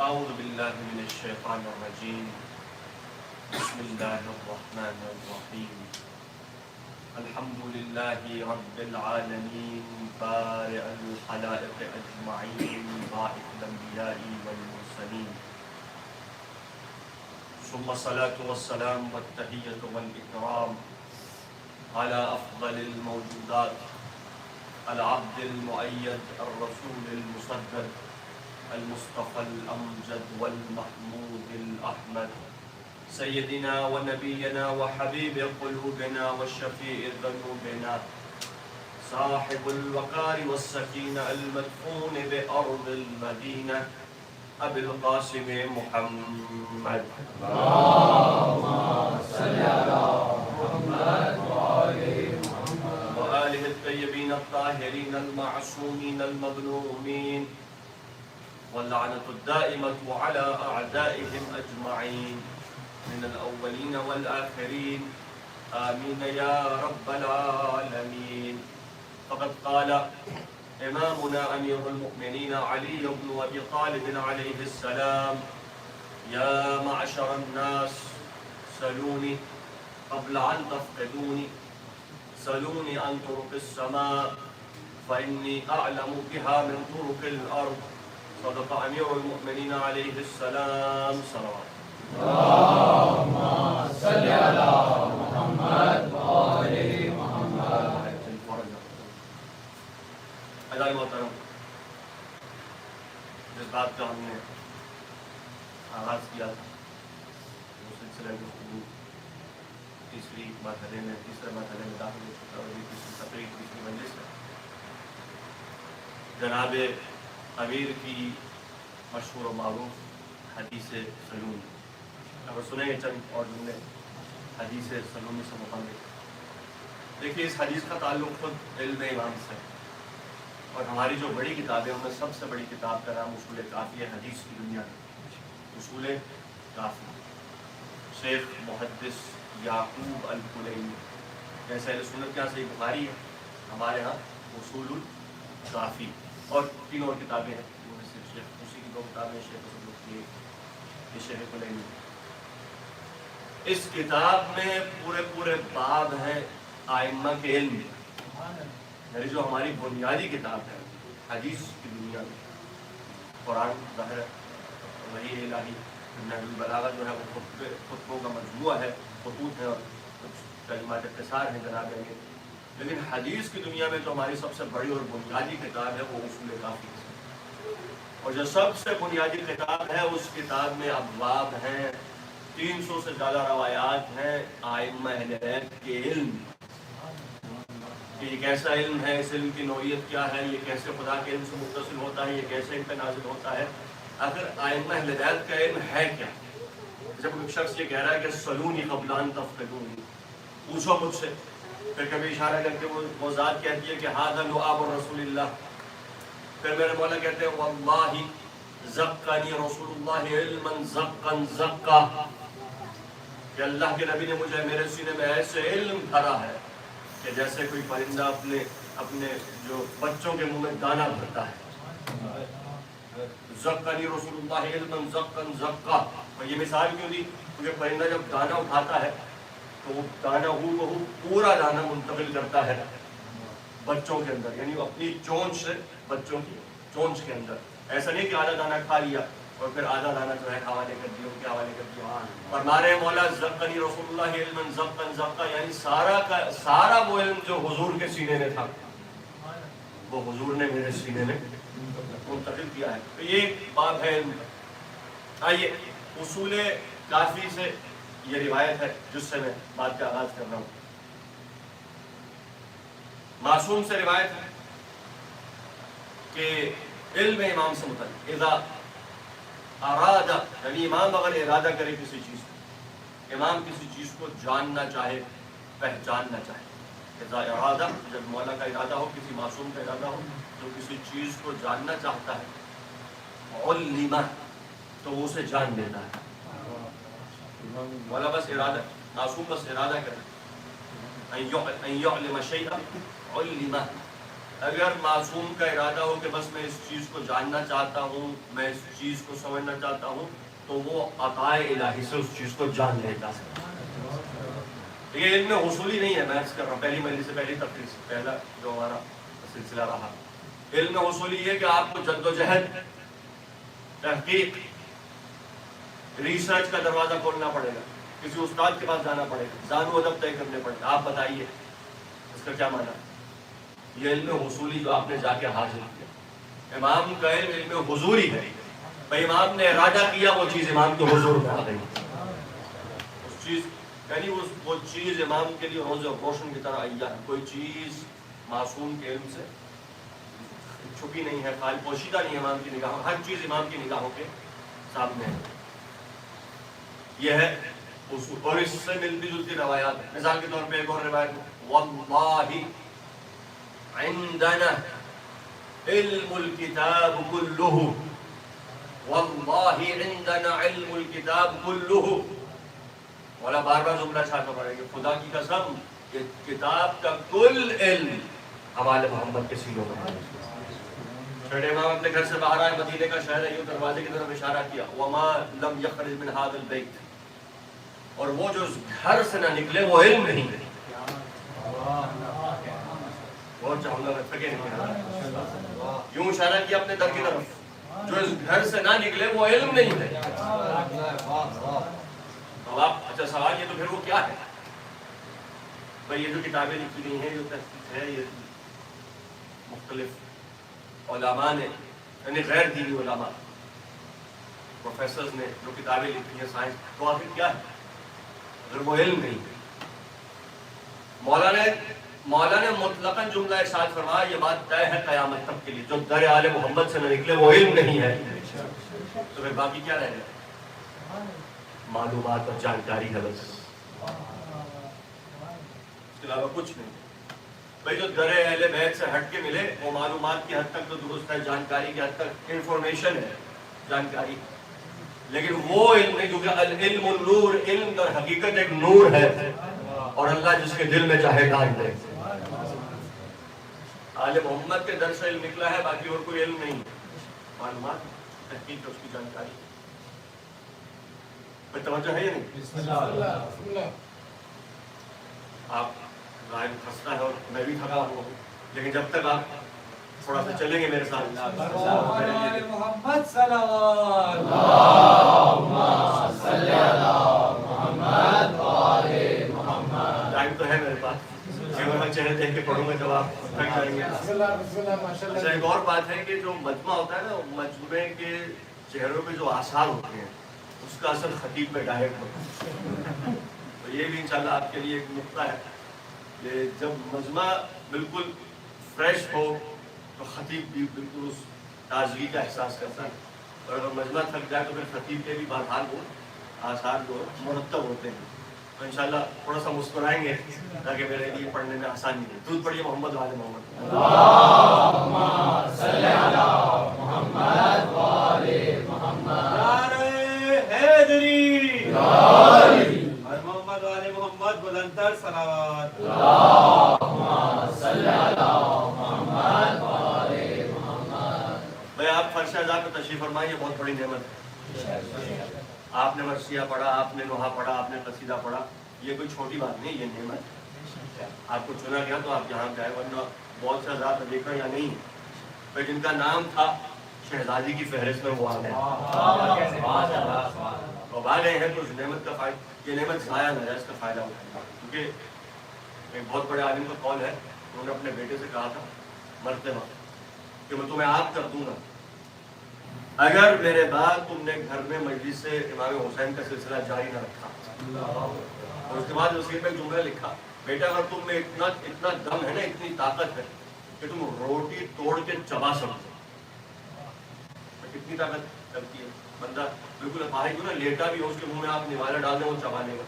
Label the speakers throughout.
Speaker 1: اعوذ باللہ من الشیطان الرجیم بسم اللہ الرحمن الرحیم الحمد للہ رب العالمین بارئ الخلائق اجمعین باعث الانبیاء والمرسلین ثم الصلاة والسلام والتحیۃ والاکرام على افضل الموجودات العبد المؤید الرسول المسدد المصطفى الأمجد والمحمود الأحمد سيدنا ونبينا وحبيب قلوبنا والشفيع ذنوبنا صاحب الوقار والسكينة المدفون بأرض المدينة أبي القاسم محمد اللهم صل على محمد وآله الطيبين الطاهرين المعصومين المظلومين واللعنة الدائمة على أعدائهم أجمعين من الأولين والآخرين آمين يا رب العالمين. فقد قال إمامنا أمير المؤمنين علي بن أبي طالب عليه السلام: يا معشر الناس سلوني قبل أن تفقدوني، سلوني عن طرق السماء فإني أعلم بها من طرق الأرض. صدق امیر المؤمنین علیہ السلام. صلوات اللہم صلی علی محمد وآل محمد. عزیز محترم، جس بات کا ہم نے آغاز کیا تھا وہ سلسلہ گفتگو تیسرے مرحلے میں داخل ہو چکا اور یہ تیسری مجلس ہے. جناب امیر کی مشہور و معروف حدیث سلونی، اگر سنیں گے چند اور جملے حدیث سلونی سے متعلق. دیکھیے، اس حدیث کا تعلق خود علم امام سے ہے، اور ہماری جو بڑی کتابیں ان میں سب سے بڑی کتاب کا نام اصول کافی ہے. حدیث کی دنیا میں اصول کافی، شیخ محدث یعقوب الکلینی. جیسے اہل سنت کے یہاں صحیح بخاری ہے، ہمارے ہاں اصول کافی، اور تین اور کتابیں ہیں جو صرف شیخ اسی کی دو کتابیں ہیں، شیخ کی شیخ کلینی. اس کتاب میں پورے باب ہیں ائمہ کے علم، یعنی جو ہماری بنیادی کتاب ہے حدیث کی دنیا میں. قرآن ظاہر ہے، وحی الہی، نحو البلاغہ جو ہے وہ خطبوں کا مجموعہ ہے، خطوط ہے اور کچھ کلمات اختصار ہیں جناب امیر. لیکن حدیث کی دنیا میں جو ہماری سب سے بڑی اور بنیادی کتاب ہے وہ اصول کافی ہے، اور جو سب سے بنیادی کتاب ہے اس کتاب میں ابواب ہیں، 300 سے زیادہ روایات ہیں ائمہ اہل بیت کے علم، کہ یہ کیسا علم ہے، اس علم کی نوعیت کیا ہے، یہ کیسے خدا کے علم سے متصل ہوتا ہے، یہ کیسے ان پہ نازل ہوتا ہے، آخر ائمہ اہل بیت کا علم ہے کیا. جب کوئی شخص یہ کہہ رہا ہے کہ سلونی قبل ان تفقدونی، پوچھو مجھ سے، پھر کبھی اشارہ کر کے وہ ذات کہتی ہے کہ ھذا لعاب رسول اللہ، پھر میرے مولا کہتے ہیں واللہ زقنی رسول اللہ علما زقا زقا، کہ اللہ کے نبی نے مجھے میرے سینے میں ایسے علم بھرا ہے کہ جیسے کوئی پرندہ اپنے جو بچوں کے منہ میں دانہ بھرتا ہے. زقنی رسول اللہ علما زقا زقا. اور یہ مثال کیوں دی؟ کیونکہ پرندہ جب دانہ اٹھاتا ہے تو وہ دانہ پورا دانہ منتقل کرتا ہے بچوں کے اندر، یعنی وہ اپنی چونچ سے بچوں کی چونچ کے اندر. ایسا نہیں کہ آدھا دانہ کھا لیا اور پھر آدھا دانہ جو ہے حوالے کر دیا، ان کے حوالے کر دیا. اور ہمارے مولا زقنی رسول اللہ علما زقا زقا، یعنی سارا وہ علم جو حضور کے سینے میں تھا وہ حضور نے میرے سینے میں منتقل کیا ہے. تو یہ باب ہے علم. آئیے اصول کافی سے یہ روایت ہے جس سے میں بات کا آغاز کر رہا ہوں. معصوم سے روایت ہے کہ علم امام سے متعلق اذا اراد، یعنی امام اگر ارادہ کرے کسی چیز کو، امام کسی چیز کو جاننا چاہے، پہچاننا چاہے، اذا ارادہ، جب مولا کا ارادہ ہو، کسی معصوم کا ارادہ ہو جو کسی چیز کو جاننا چاہتا ہے، علمہ، تو وہ اسے جان دیتا ہے. مولا بس ارادہ، معصوم بس ارادہ کرے، ان يعلم شيئا علمه، اگر معصوم کا ارادہ ہو کہ بس میں اس چیز کو جاننا چاہتا ہوں، میں اس چیز کو سمجھنا چاہتا ہوں، تو وہ عطائے الہی سے اس چیز کو جان لیتا ہے۔ یہ علم حصولی نہیں ہے، میں عرض کر رہا ہوں، پہلی مجلس سے پہلی تقریر سے پہلا جو ہمارا سلسلہ رہا، علم حصولی یہ کہ آپ کو جد و جہد، تحقیق، ریسرچ کا دروازہ کھولنا پڑے گا، کسی استاد کے پاس جانا پڑے گا، زانو ادب طے کرنے پڑے گا، آپ بتائیے اس کا کیا معنی ہے؟ یہ علم حصولی جو آپ نے جا کے حاصل کیا، امام کا علم علم حضوری ہے، بھائی امام نے ارادہ کیا وہ چیز امام کے حضور میں آ گئی، اس چیز یعنی وہ چیز امام کے لیے روز روشن کی طرح آئی ہے، کوئی چیز معصوم کے علم سے چھپی نہیں ہے، خال پوشیدہ نہیں ہے امام کی نگاہوں، ہر چیز امام کی نگاہوں کے سامنے ہے۔ یہ ہے اصول، اور اس سے ملتی جلتی روایات ہیں۔ مثال کے طور پہ ایک اور روایت، واللہ عندنا علم الکتاب کلہ، واللہ عندنا علم الکتاب کلہ، مولا بار بار جملہ چھاٹنا پڑے گا، خدا کی قسم کہ کتاب کا کل علم حوالے محمد کے سینوں میں ہے۔ چھوٹے امام اپنے گھر سے باہر آئے، مدینے کا شہر ہے، یہ دروازے کی طرف اشارہ کیا، وما لم یخرج من هذا البیت، اور وہ جو گھر سے نہ نکلے وہ علم نہیں ہے۔ بہت چاہوں گا میں تھکے نہیں، یوں اشارہ کیا اپنے در کی طرف، جو اس گھر سے نہ نکلے وہ علم نہیں ہے۔ اب آپ اچھا سوال یہ تو پھر وہ کیا ہے؟ بھئی یہ جو کتابیں لکھی گئی ہیں، جو تحقیق ہے، یہ مختلف علماء نے، یعنی غیر دینی علماء، پروفیسرز نے جو کتابیں لکھی ہیں سائنس، تو آخر کیا ہے اگر وہ علم نہیں ہے؟ مولا نے مطلقاً جملہ ارشاد فرمایا، یہ بات طے ہے قیامت تک کے لیے، جو در آل محمد سے نہ نکلے وہ علم نہیں ہے۔ تو پھر باقی کیا رہ گیا؟ معلومات اور جانکاری ہے بس، اس کے علاوہ کچھ نہیں۔ بھئی جو در اہل بیت سے ہٹ کے ملے وہ معلومات کی حد تک تو درست ہے، جانکاری کی حد تک انفارمیشن ہے، جانکاری، لیکن وہ علم نہیں، کیونکہ العلم النور، علم در حقیقت ایک نور ہے، اور اللہ جس کے دل میں چاہے ڈال دے۔ آل محمد کے در سے علم نکلا ہے، باقی اور کوئی علم نہیں، معلومات، تحقیق، اس کی جانکاری۔ کوئی توجہ ہے یا نہیں؟ آپ ظاہر خستہ ہے اور میں بھی تھکا ہوں، لیکن جب تک آپ تھوڑا سا چلیں گے میرے ساتھ،
Speaker 2: محمد صلوات،
Speaker 1: ٹائم تو ہے میرے پاس، میں چہرے دیکھ کے پڑھوں گا جب آپ تھک جائیں گے۔ اچھا ایک اور بات ہے کہ جو مجمع ہوتا ہے نا، مجمعے کے چہروں پہ جو آثار ہوتے ہیں اس کا اثر خطیب پہ ڈائریکٹ ہوتا ہے، تو یہ بھی انشاءاللہ آپ کے لیے ایک نقطہ ہے کہ جب مجمع بالکل فریش ہو تو خطیب بھی بالکل اس تازگی کا احساس کرتا ہے، اور اگر مجمع تھک جائے تو پھر خطیب کے بھی بہرحال وہ آثار جو مرتب ہوتے ہیں۔ تو انشاءاللہ تھوڑا سا مسکرائیں گے تاکہ میرے لیے پڑھنے میں آسانی ہو۔ درود پڑھیے محمد وآل محمد۔
Speaker 2: اللہم صلی علی محمد وآل محمد۔ نعرہ حیدری، اور محمد وآل محمد بلندتر صلوات۔ اللہم صلی علی محمد وآل محمد۔
Speaker 1: بھئی آپ فرش اعزاز میں تشریف فرمائیے، بہت بڑی نعمت ہے۔ آپ نے مرثیہ پڑھا، آپ نے نوحہ پڑھا، آپ نے قصیدہ پڑھا، یہ کوئی چھوٹی بات نہیں، یہ نعمت ہے۔ آپ کو چنا گیا تو آپ یہاں جائے، ورنہ بہت سے حضرات دیکھا یا نہیں، پھر جن کا نام تھا شہزادی کی فہرست میں وہ آ گئے، اب آ گئے ہیں تو اس نعمت کا فائدہ، یہ نعمت ضائع نہ جائے، اس کا فائدہ اٹھائیں، کیونکہ ایک بہت بڑے عالم کا قول ہے، انہوں نے اپنے بیٹے سے کہا تھا مرتے وقت کہ میں تمہیں عاق کر دوں گا اگر میرے بعد تم نے گھر میں مجلس سے امام حسین کا سلسلہ جاری نہ رکھا۔ اور اس کے بعد وصیت میں جملہ لکھا، بیٹا اگر تم میں اتنا دم ہے نا، اتنی طاقت ہے کہ تم روٹی توڑ کے چبا سکتے، کتنی طاقت چلتی ہے، بندہ بالکل اپاہج ہو نا، لیٹا بھی ہو، اس کے منہ میں آپ نوالا ڈال دیں وہ چبا لے گا۔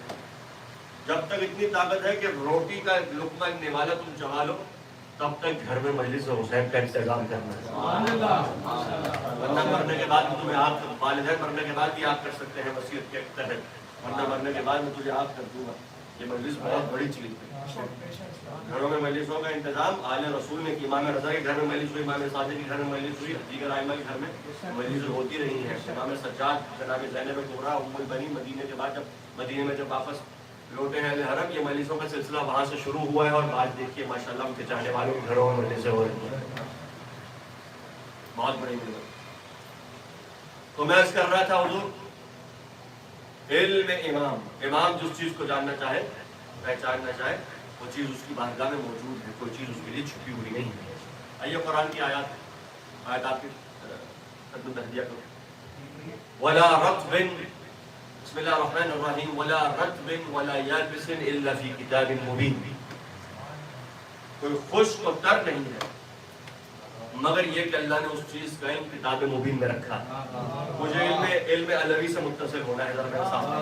Speaker 1: جب تک اتنی طاقت ہے کہ روٹی کا لقمہ ایک نوالا تم چبا لو، تب تک گھر میں مجلس حسین کا انتظام کرنا ہے، ورنہ مرنے کے بعد تمہیں آپ والدین مرنے کے بعد بھی آپ کر سکتے ہیں وصیت کے تحت، ورنہ مرنے کے بعد میں تجھے آپ کر دوں گا۔ یہ مجلس بہت بڑی چیز ہے. گھروں میں مجلسوں کا انتظام آل رسول نے کی. امام رضا کے گھر میں مجلس ہوئی, امام صادق کے گھر میں مجلس ہوئی, دیگر ائمہ کے گھر میں مجلس ہوتی رہی ہیں. امام سجاد جناب زینب کبریٰ ام البنین مدینے کے بعد جب مدینے میں جب واپس لوٹے ہیں اہل حرم, یہ مجلسوں کا سلسلہ وہاں سے شروع ہوا ہے. اور آج دیکھیے ماشاءاللہ ان کے چاہنے والوں کے گھروں میں مجلسیں ہو رہی ہیں. بہت بڑی نعمت. تو میں عرض کر رہا تھا حضور, علم امام جس چیز کو جاننا چاہے, پہچاننا چاہے, وہ چیز اس کی بارگاہ میں موجود ہے, کوئی چیز اس کے لیے چھپی ہوئی نہیں ہے. آئیے قرآن کی آیات آپ کی خدمت تہدیہ کرو. ولا رطب, بسم اللہ الرحمن الرحیم, ولا رطب ولا یابس الا فی کتاب مبین. کوئی خشک و تر نہیں ہے مگر یہ کہ اللہ نے اس چیز کا علم کتاب مبین میں رکھا. مجھے علم علوی سے متصل ہونا ہے ذرا میرے سامنے.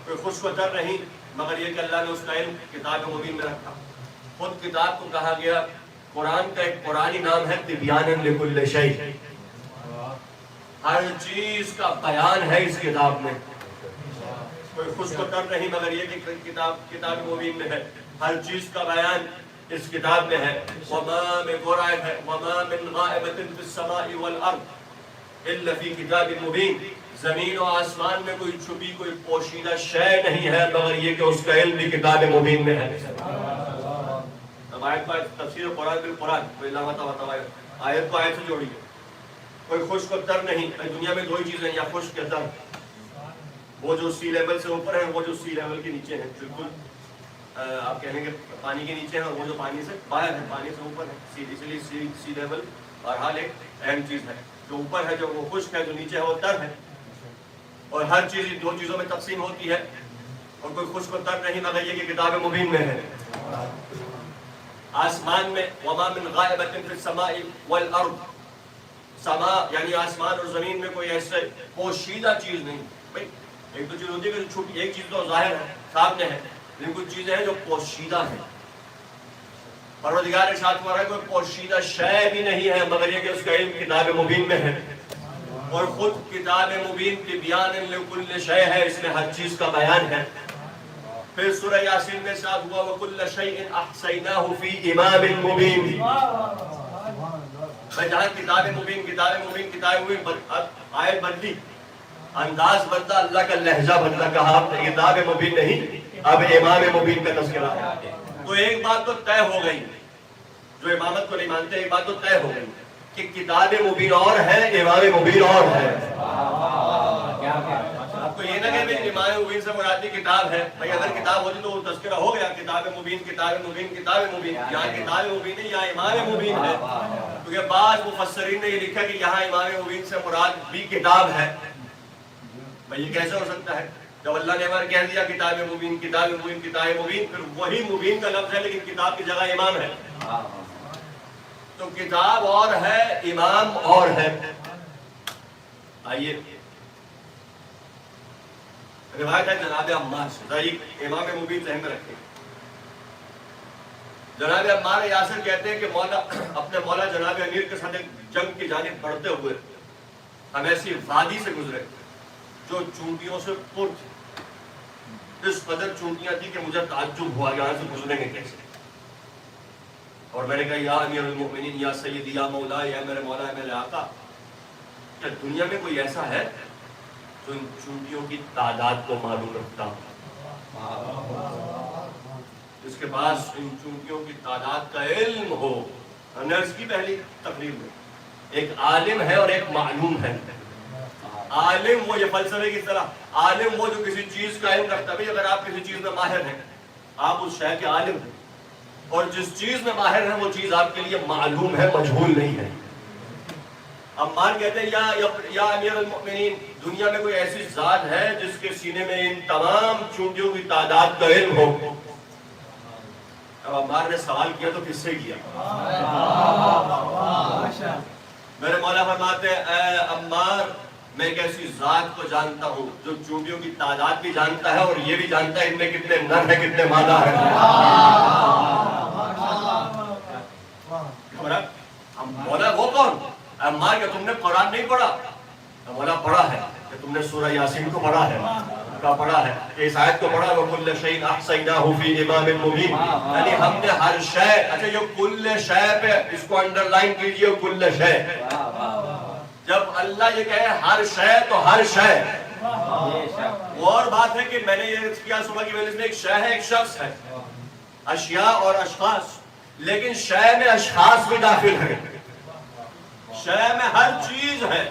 Speaker 1: کوئی خشک و تر نہیں مگر یہ کہ اللہ نے اس کا علم کتاب مبین میں رکھا. خود کتاب کو کہا گیا, قرآن کا ایک قرآنی نام ہے تبیانا لکل شیء. ہر چیز کا بیان ہے اس کتاب میں. کوئی خشک و تر نہیں مگر یہ کہ کتاب مبین میں ہے. ہر چیز کا بیان اس کتاب میں ہے. وما من غائب ہے, وما من غائبۃ فی السماء والارض الا فی کتاب مبین. زمین و آسمان میں کوئی چھپی کوئی پوشیدہ شے نہیں ہے مگر یہ کہ اس کا علم بھی کتاب مبین میں ہے. اب آیت کا تفسیر قرآن بالقرآن, آیت کو آیت سے جوڑیے. کوئی خشک و تر نہیں. دنیا میں دو ہی چیزیں, یا خشک یا تر. وہ جو سی لیول سے اوپر ہیں, وہ جو سی لیول کے نیچے ہیں. بالکل آپ کہیں گے پانی کے نیچے ہیں, اور وہ جو پانی سے باہر ہے, پانی سے اوپر ہے. اس لیے سی لیول بہرحال ایک اہم چیز ہے. جو اوپر ہے جو وہ خشک ہے, جو نیچے ہے وہ تر ہے. اور ہر چیز دو چیزوں میں تقسیم ہوتی ہے, اور کوئی خشک و تر نہیں مگر یہ کہ کتاب مبین میں ہے. آسمان میں وما من غائبۃ فی السماء والارض, سما یعنی آسمان اور زمین میں کوئی ایسے پوشیدہ چیز نہیں. بھائی ایک تو چیز ہوتی ہے کہ چھوٹی, ایک چیز تو ظاہر ہے سامنے ہے, لیکن کچھ چیزیں ہیں جو پوشیدہ ہیں. پروردگار ارشاد فرمایا ہے کوئی پوشیدہ شے بھی نہیں ہے مگر یہ کہ اس کا علم کتاب مبین میں ہے. اور خود کتاب مبین تبیانا لکل شیء ہے, اس میں ہر چیز کا بیان ہے. پھر سورہ یاسین میں ارشاد ہوا وَكُلَّ شَيْءٍ أَحْصَيْنَاهُ فِي إِمَامٍ مُبِينٍ. جہاں کتاب مبین آیت بدلی, انداز بدلا, اللہ کا لہجہ بدلا, کہا آپ نے کتاب مبین نہیں, اب امام مبین کا تذکرہ ہے. تو ایک بات تو طے ہو گئی, جو امامت کو نہیں مانتے, ایک بات تو طے ہو گئی کہ کتاب مبین اور ہے, امام مبین اور ہے. آپ کو یہ نہ کہ امام مبین سے مراد کتاب ہے. بھائی اگر کتاب ہوتی تو وہ تذکرہ ہو گیا, کتاب مبین کتاب مبین کتاب مبین. یہاں کتاب مبین ہے یا امام مبین ہے, کیونکہ بعض مفسرین نے یہ لکھا کہ یہاں امام مبین سے مراد بھی کتاب ہے. بھائی یہ کیسے ہو سکتا ہے جب اللہ نے ہمارے کہہ دیا کتاب مبین کتاب مبین کتاب مبین, پھر وہی مبین کا لفظ ہے لیکن کتاب کی جگہ امام ہے. تو کتاب اور ہے, امام اور ہے. آئیے روایت ہے جناب عمار سے, امام مبین ذہن میں رکھیں. جناب عمار یاسر کہتے ہیں کہ اپنے مولا جناب امیر کے ساتھ جنگ کی جانب بڑھتے ہوئے ہم ایسی وادی سے گزرے جو چونٹیوں سے پر تھی. اس قدر چونٹیاں تھی کہ مجھے تعجب ہوا یہاں سے گزریں گے کیسے. اور میں نے کہا یا امیر المؤمنین یا سیدی یا مولا, یا میرے مولا, میرے آقا, کیا دنیا میں کوئی ایسا ہے جو ان چونٹیوں کی تعداد کو معلوم رکھتا ہوں, جس کے پاس ان چونٹیوں کی تعداد کا علم ہو. نرس کی پہلی تقریر میں ایک عالم ہے اور ایک معلوم ہے. عالم وہ, یہ فلسفے کی طرح, عالم وہ جو کسی چیز کا علم رکھتا ہے. بھائی اگر آپ کسی چیز میں ماہر ہیں, آپ اس شے کے عالم ہیں, اور جس چیز میں ماہر ہیں وہ چیز آپ کے لیے معلوم ہے, مجہول نہیں ہے. عمار کہتے ہیں یا امیر المؤمنین, دنیا میں کوئی ایسی ذات ہے جس کے سینے میں ان تمام چونٹیوں کی تعداد کا علم ہو. اب عمار نے سوال کیا تو کس سے کیا؟ میرے مولا فرماتے ہیں اے عمار, میں ایک ایسی ذات کو جانتا ہوں جو چونٹیوں کی تعداد بھی جانتا ہے اور یہ بھی جانتا ہے ان میں کتنے نر ہیں کتنے مادہ ہیں. مولا وہ کون؟ عمار کہ تم نے قرآن نہیں پڑھا؟ مولا پڑھا ہے. کہ تم نے سورہ یاسین کو پڑھا ہے؟ کا پڑھا ہے، اس آیت کو پڑھا وَكُلَّ شَيْءٍ أَحْصَيْنَاهُ فِي إِمَامٍ مُبِينٍ، یعنی ہم نے ہر شے، اچھا یہ کل شے پہ اس کو انڈر لائن کیجئے، کل شے، جب اللہ یہ کہے ہر شے تو ہر شے، وہ اور بات ہے کہ میں نے یہ کیا صبح کی مجلس میں، ایک شے ہے ایک شخص ہے، اشیاء اور اشخاص، لیکن شے میں اشخاص بھی داخل ہیں، شے میں ہر چیز ہے،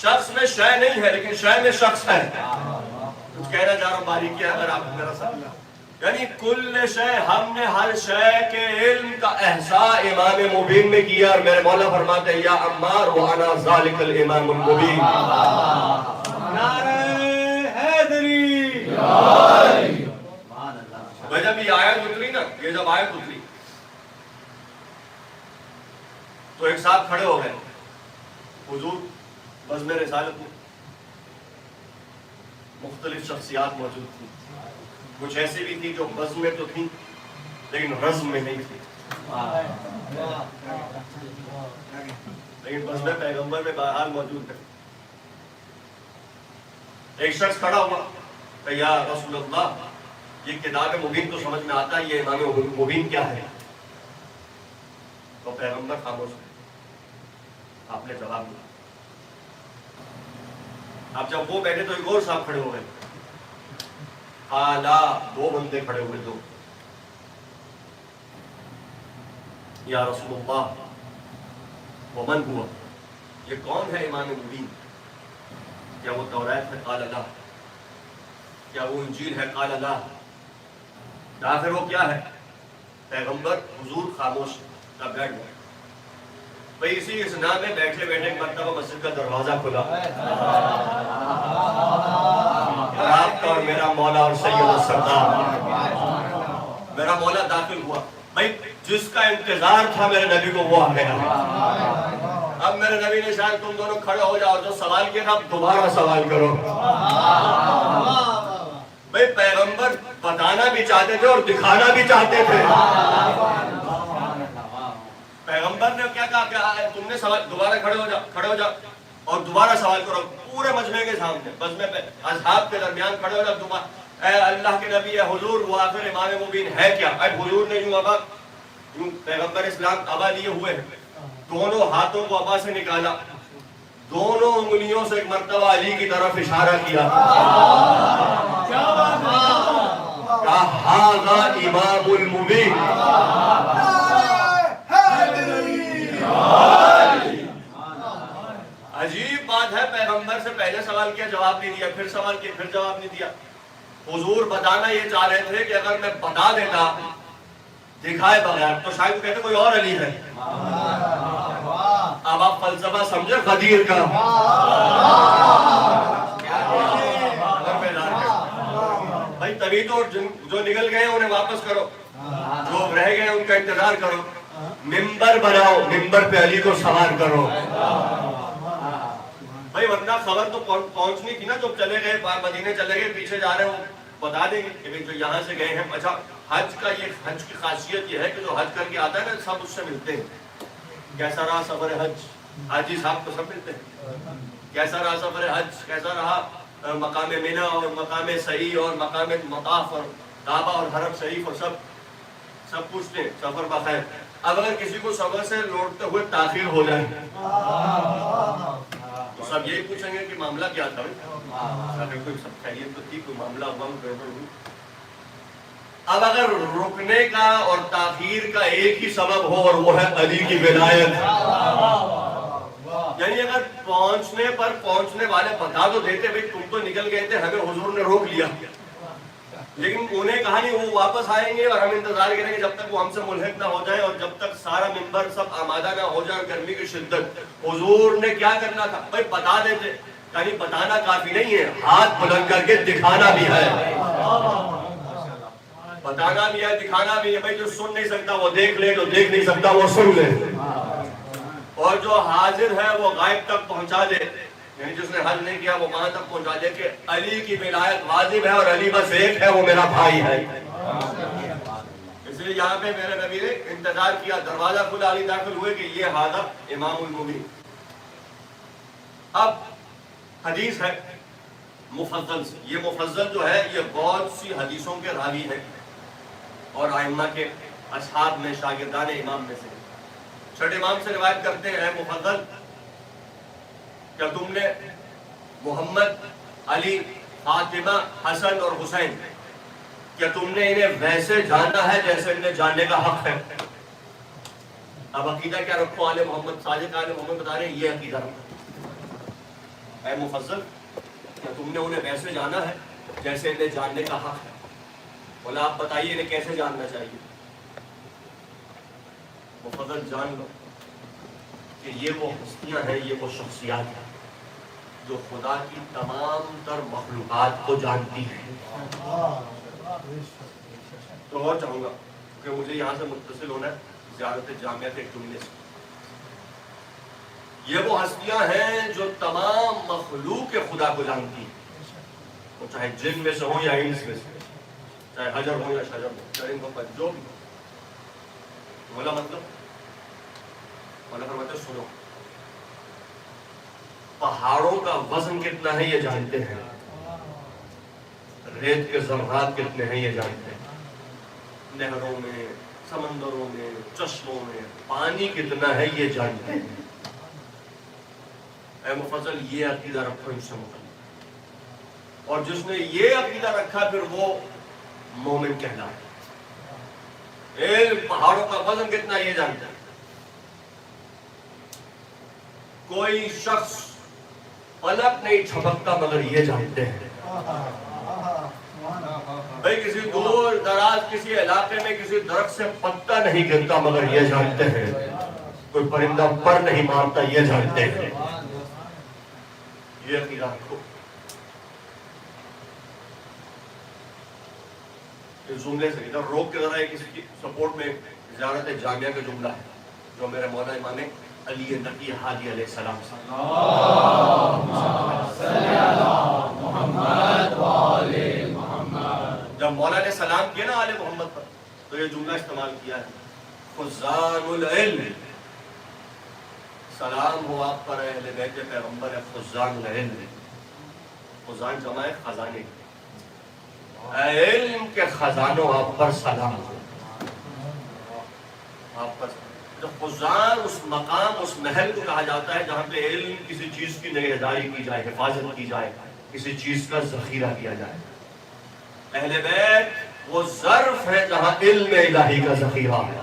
Speaker 1: شخص میں شے نہیں ہے لیکن شے میں شخص ہے. کچھ کہنا چاہ رہا ہوں باریکی ہے اگر آپ میرا سمجھا، یعنی کل شے، ہم نے ہر شے کے علم کا احساء امام مبین میں کیا، اور میرے مولا فرماتے ہیں یا عمار وانا ذالک الامام المبین. نعرہ حیدری. بھائی جب یہ آیت اتری نا، یہ جب آیت اتری تو ایک صاحب کھڑے ہو گئے، حضور بزم رسالت میں مختلف شخصیات موجود تھیں، کچھ ایسی بھی تھی جو بزم میں تو تھیں لیکن رزم میں نہیں تھی، لیکن بزم پیغمبر میں بہرحال موجود ہے. ایک شخص کھڑا ہوا کہ یا رسول اللہ یہ کتاب مبین تو سمجھ میں آتا ہے، یہ امام مبین کیا ہے؟ تو پیغمبر خاموش ہے، آپ نے جواب دیا. اب جب وہ بیٹھے تو ایک اور صاحب کھڑے ہو گئے، آلا، دو بندے کھڑے ہوئے، دو. یا رسول اللہ ومن ہوا، یہ کون ہے امام مبین؟ کیا وہ توریت ہے؟ قال لا. کیا وہ انجیل ہے؟ قال لا. آخر وہ کیا ہے؟ پیغمبر. حضور خاموش، تب بیٹھ گئے. بھئی اسی اسنا میں بیٹھے بیٹھے ایک مرتبہ مسجد کا دروازہ کھلا، اور آپ کا اور میرا مولا اور سید السردار میرا مولا داخل ہوا. بھئی جس کا انتظار تھا میرے نبی کو وہ آ گیا. اب میرے نبی نے شاید تم دونوں کھڑے ہو جاؤ، جو سوال کیا تھا اب دوبارہ سوال کرو. بھئی پیغمبر بتانا بھی چاہتے تھے اور دکھانا بھی چاہتے تھے. پیغمبر نے کیا کہا کہ تم نے سوال، دوبارہ کھڑے ہو جاؤ اور دوبارہ سوال کرو پورے مجمع کے سامنے، مجمع پہ اصحاب کے درمیان کھڑے ہو جاؤ. دوبارہ اے اللہ کے نبی، اے حضور وہ آخر امام مبین ہے کیا؟ اے حضور نے یوں ابا، یوں پیغمبر اسلام ابا لیے ہوئے ہیں، دونوں ہاتھوں کو ابا سے نکالا، دونوں انگلیوں سے ایک مرتبہ علی کی طرف اشارہ کیا، کہا ھذا امام المبین. عجیب بات ہے، پیغمبر سے پہلے سوال کیا جواب نہیں دیا، پھر سوال کیا پھر جواب نہیں دیا. حضور بتانا یہ چاہ رہے تھے کہ اگر میں بتا دیتا دکھائے بغیر تو شاید وہ کہتے کوئی اور علی ہے. اب آپ فلسفہ سمجھے غدیر کا. بھائی تبھی تو جو نکل گئے انہیں واپس کرو، جو رہ گئے ان کا انتظار کرو، ممبر بناؤ، ممبر پہ علی کو سوار کرو. بھائی ورنہ خبر تو پہنچنی تھی نا، جو چلے گئے مدینے چلے گئے، پیچھے جا رہے ہو بتا دیں گے کہ جو یہاں سے گئے ہیں. اچھا حج کا یہ، حج کی خاصیت یہ ہے کہ جو حج کر کے آتا ہے نا سب اس سے ملتے ہیں. کیسا رہا سفر حج؟ حاجی صاحب کو سب ملتے ہیں. کیسا رہا سفر حج؟ کیسا رہا مقام مینا اور مقام صحیح اور مقام مطاف اور کعبہ اور حرم شریف اور سب پوچھتے ہیں سفر بخیر. اب اگر کسی کو سفر سے لوٹتے ہوئے تاخیر ہو جائے تو سب یہی پوچھیں گے کہ معاملہ کیا تھا؟ اگر کوئی سب خیریت تو تھی، کوئی معاملہ ہوا گڑبڑ ہوئی. اب اگر رکنے کا اور تاخیر کا ایک ہی سبب ہو اور وہ ہے علی کی ولایت، یعنی اگر پہنچنے والے بتا تو دیتے بھئی تم تو نکل گئے تھے، ہمیں حضور نے روک لیا، لیکن انہیں کہا نہیں وہ واپس آئیں گے اور ہم انتظار کریں گے جب تک وہ ہم سے ملحق نہ ہو جائے اور جب تک سارا ممبر سب آمادہ نہ ہو جائے. گرمی کی شدت، حضور نے کیا کرنا تھا؟ بھائی بتا دیتے. یعنی بتانا کافی نہیں ہے، ہاتھ بلند کر کے دکھانا بھی ہے. بتانا بھی ہے، دکھانا بھی ہے. بھائی جو سن نہیں سکتا وہ دیکھ لے، جو دیکھ نہیں سکتا وہ سن لے، اور جو حاضر ہے وہ غائب تک پہنچا دے. یعنی جس نے حج نہیں کیا وہ وہاں تک پہنچا دے کہ علی کی ولایت واجب ہے اور علی بس ایک ہے، وہ میرا بھائی ہے. اس لیے یہاں پہ میرے نبی نے انتظار کیا، دروازہ کھلا، علی داخل ہوئے کہ یہ ھذا امام المبین. اب حدیث ہے مفضل سے. یہ مفضل جو ہے یہ بہت سی حدیثوں کے راوی ہیں اور ائمہ کے اصحاب میں شاگردان امام میں سے. چھٹے امام سے روایت کرتے ہیں اے مفضل کیا تم نے محمد، علی، فاطمہ، حسن اور حسین کیا تم نے انہیں ویسے جانا ہے جیسے انہیں جاننے کا حق ہے؟ اب عقیدہ کیا رکھو؟ آل محمد، صادق آل محمد بتا رہے ہیں یہ عقیدہ رکھو. اے مفضل کیا تم نے انہیں ویسے جانا ہے جیسے انہیں جاننے کا حق ہے؟ بولا آپ بتائیے انہیں کیسے جاننا چاہیے؟ مفضل جان لو کہ یہ وہ ہستیاں ہیں، یہ وہ شخصیات ہیں جو خدا کی تمام تر مخلوقات کو جانتی ہیں. تو اور چاہوں گا کہ مجھے یہاں سے متصل ہونا ہے زیارت جامعہ کے جملے سے. یہ وہ ہستیاں ہیں جو تمام مخلوق کے خدا کو جانتی ہیں، وہ چاہے جن میں سے ہوں یا انس میں سے، چاہے حجر ہوں یا شجر ہوں، چاہے جو بھی ہو. بولا مطلب مولا فرماتے سنو، پہاڑوں کا وزن کتنا ہے یہ جانتے ہیں، ریت کے ذرات کتنے ہیں یہ جانتے ہیں، نہروں میں، سمندروں میں، چشموں میں پانی کتنا ہے یہ جانتے ہیں. اے مفضل یہ عقیدہ رکھو ان سے متعلق، اور جس نے یہ عقیدہ رکھا پھر وہ مومن کہلاتا ہے. علم پہاڑوں کا وزن کتنا یہ جانتا ہے. کوئی شخص پلک نہیں چھپکتا مگر یہ جانتے ہیں. بھئی کسی دور دراز کسی علاقے میں کسی درخت سے پتا نہیں گرتا مگر یہ جانتے ہیں. کوئی پرندہ پر نہیں مارتا یہ جانتے ہیں. یہ عقیدہ رکھو. اس جملے سے ادھر روک کے ذرا کسی کی سپورٹ میں زیارت جامعہ کا جملہ ہے جو میرے مولا امام علی نقی ہادی علیہ السلام سے. جب مولا نے سلام کیا نا آل محمد پر تو یہ جملہ استعمال کیا ہے، خزان العلم، سلام ہو آپ پر اہل بیت پیغمبر خزان العلم. خزان جمع ہے خزانے، اے علم کے خزانوں آپ پر سلام ہو. آپ پر جو خزان اس مقام اس محل کو کہا جاتا ہے جہاں پہ علم کسی چیز کی نگہداری کی جائے، حفاظت کی جائے، کسی چیز کا ذخیرہ کیا جائے. اہل بیت وہ ظرف ہے جہاں علم الہی کا ذخیرہ ہے،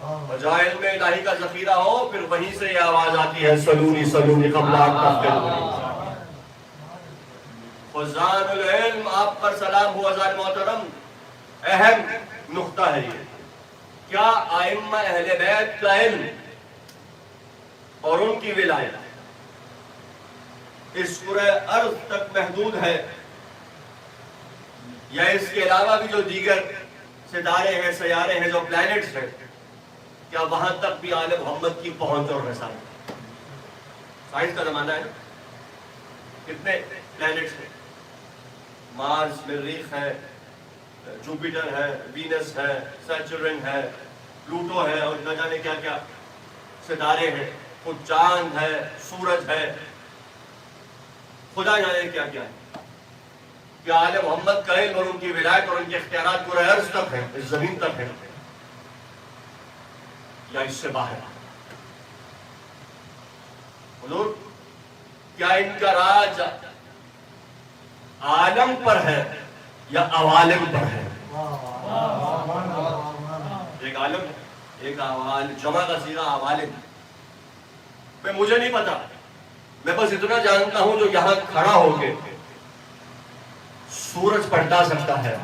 Speaker 1: اور جہاں علم الہی کا ذخیرہ ہو پھر وہیں سے یہ آواز آتی ہے سلونی سلونی قبل ان تفقدونی. خزان العلم آپ پر سلام ہو. عزیز محترم اہم نقطہ ہے یہ. کیا ائمہ اہل بیت کا علم اور ان کی ولایت اس پورے ارض تک محدود ہے، یا اس کے علاوہ بھی جو دیگر ستارے ہیں، سیارے ہیں، جو پلانٹس ہیں، کیا وہاں تک بھی آل محمد کی پہنچ اور رسائی؟ سائنس کا زمانہ ہے، کتنے پلانٹس ہیں؟ مارس، مریخ ہے، جوپیٹر ہے، وینس ہے، سیچرن ہے، پلوٹو ہے، اور نہ جانے کیا کیا ستارے ہیں، خود چاند ہے، سورج ہے، خدا جانے کیا کیا ہے. کیا آل محمد کا علم اور ان کی ولایت اور ان کے اختیارات پورے عرض تک ہیں، اس زمین تک ہیں، یا اس سے باہر؟ حضور کیا ان کا راج عالم پر ہے یا عوالم پر ہے؟ ایک عالم ایک عوالم، جمع کا صیغہ عوالم. میں مجھے نہیں پتا، میں بس اتنا جانتا ہوں جو یہاں کھڑا ہو کے سورج پلٹا سکتا ہے.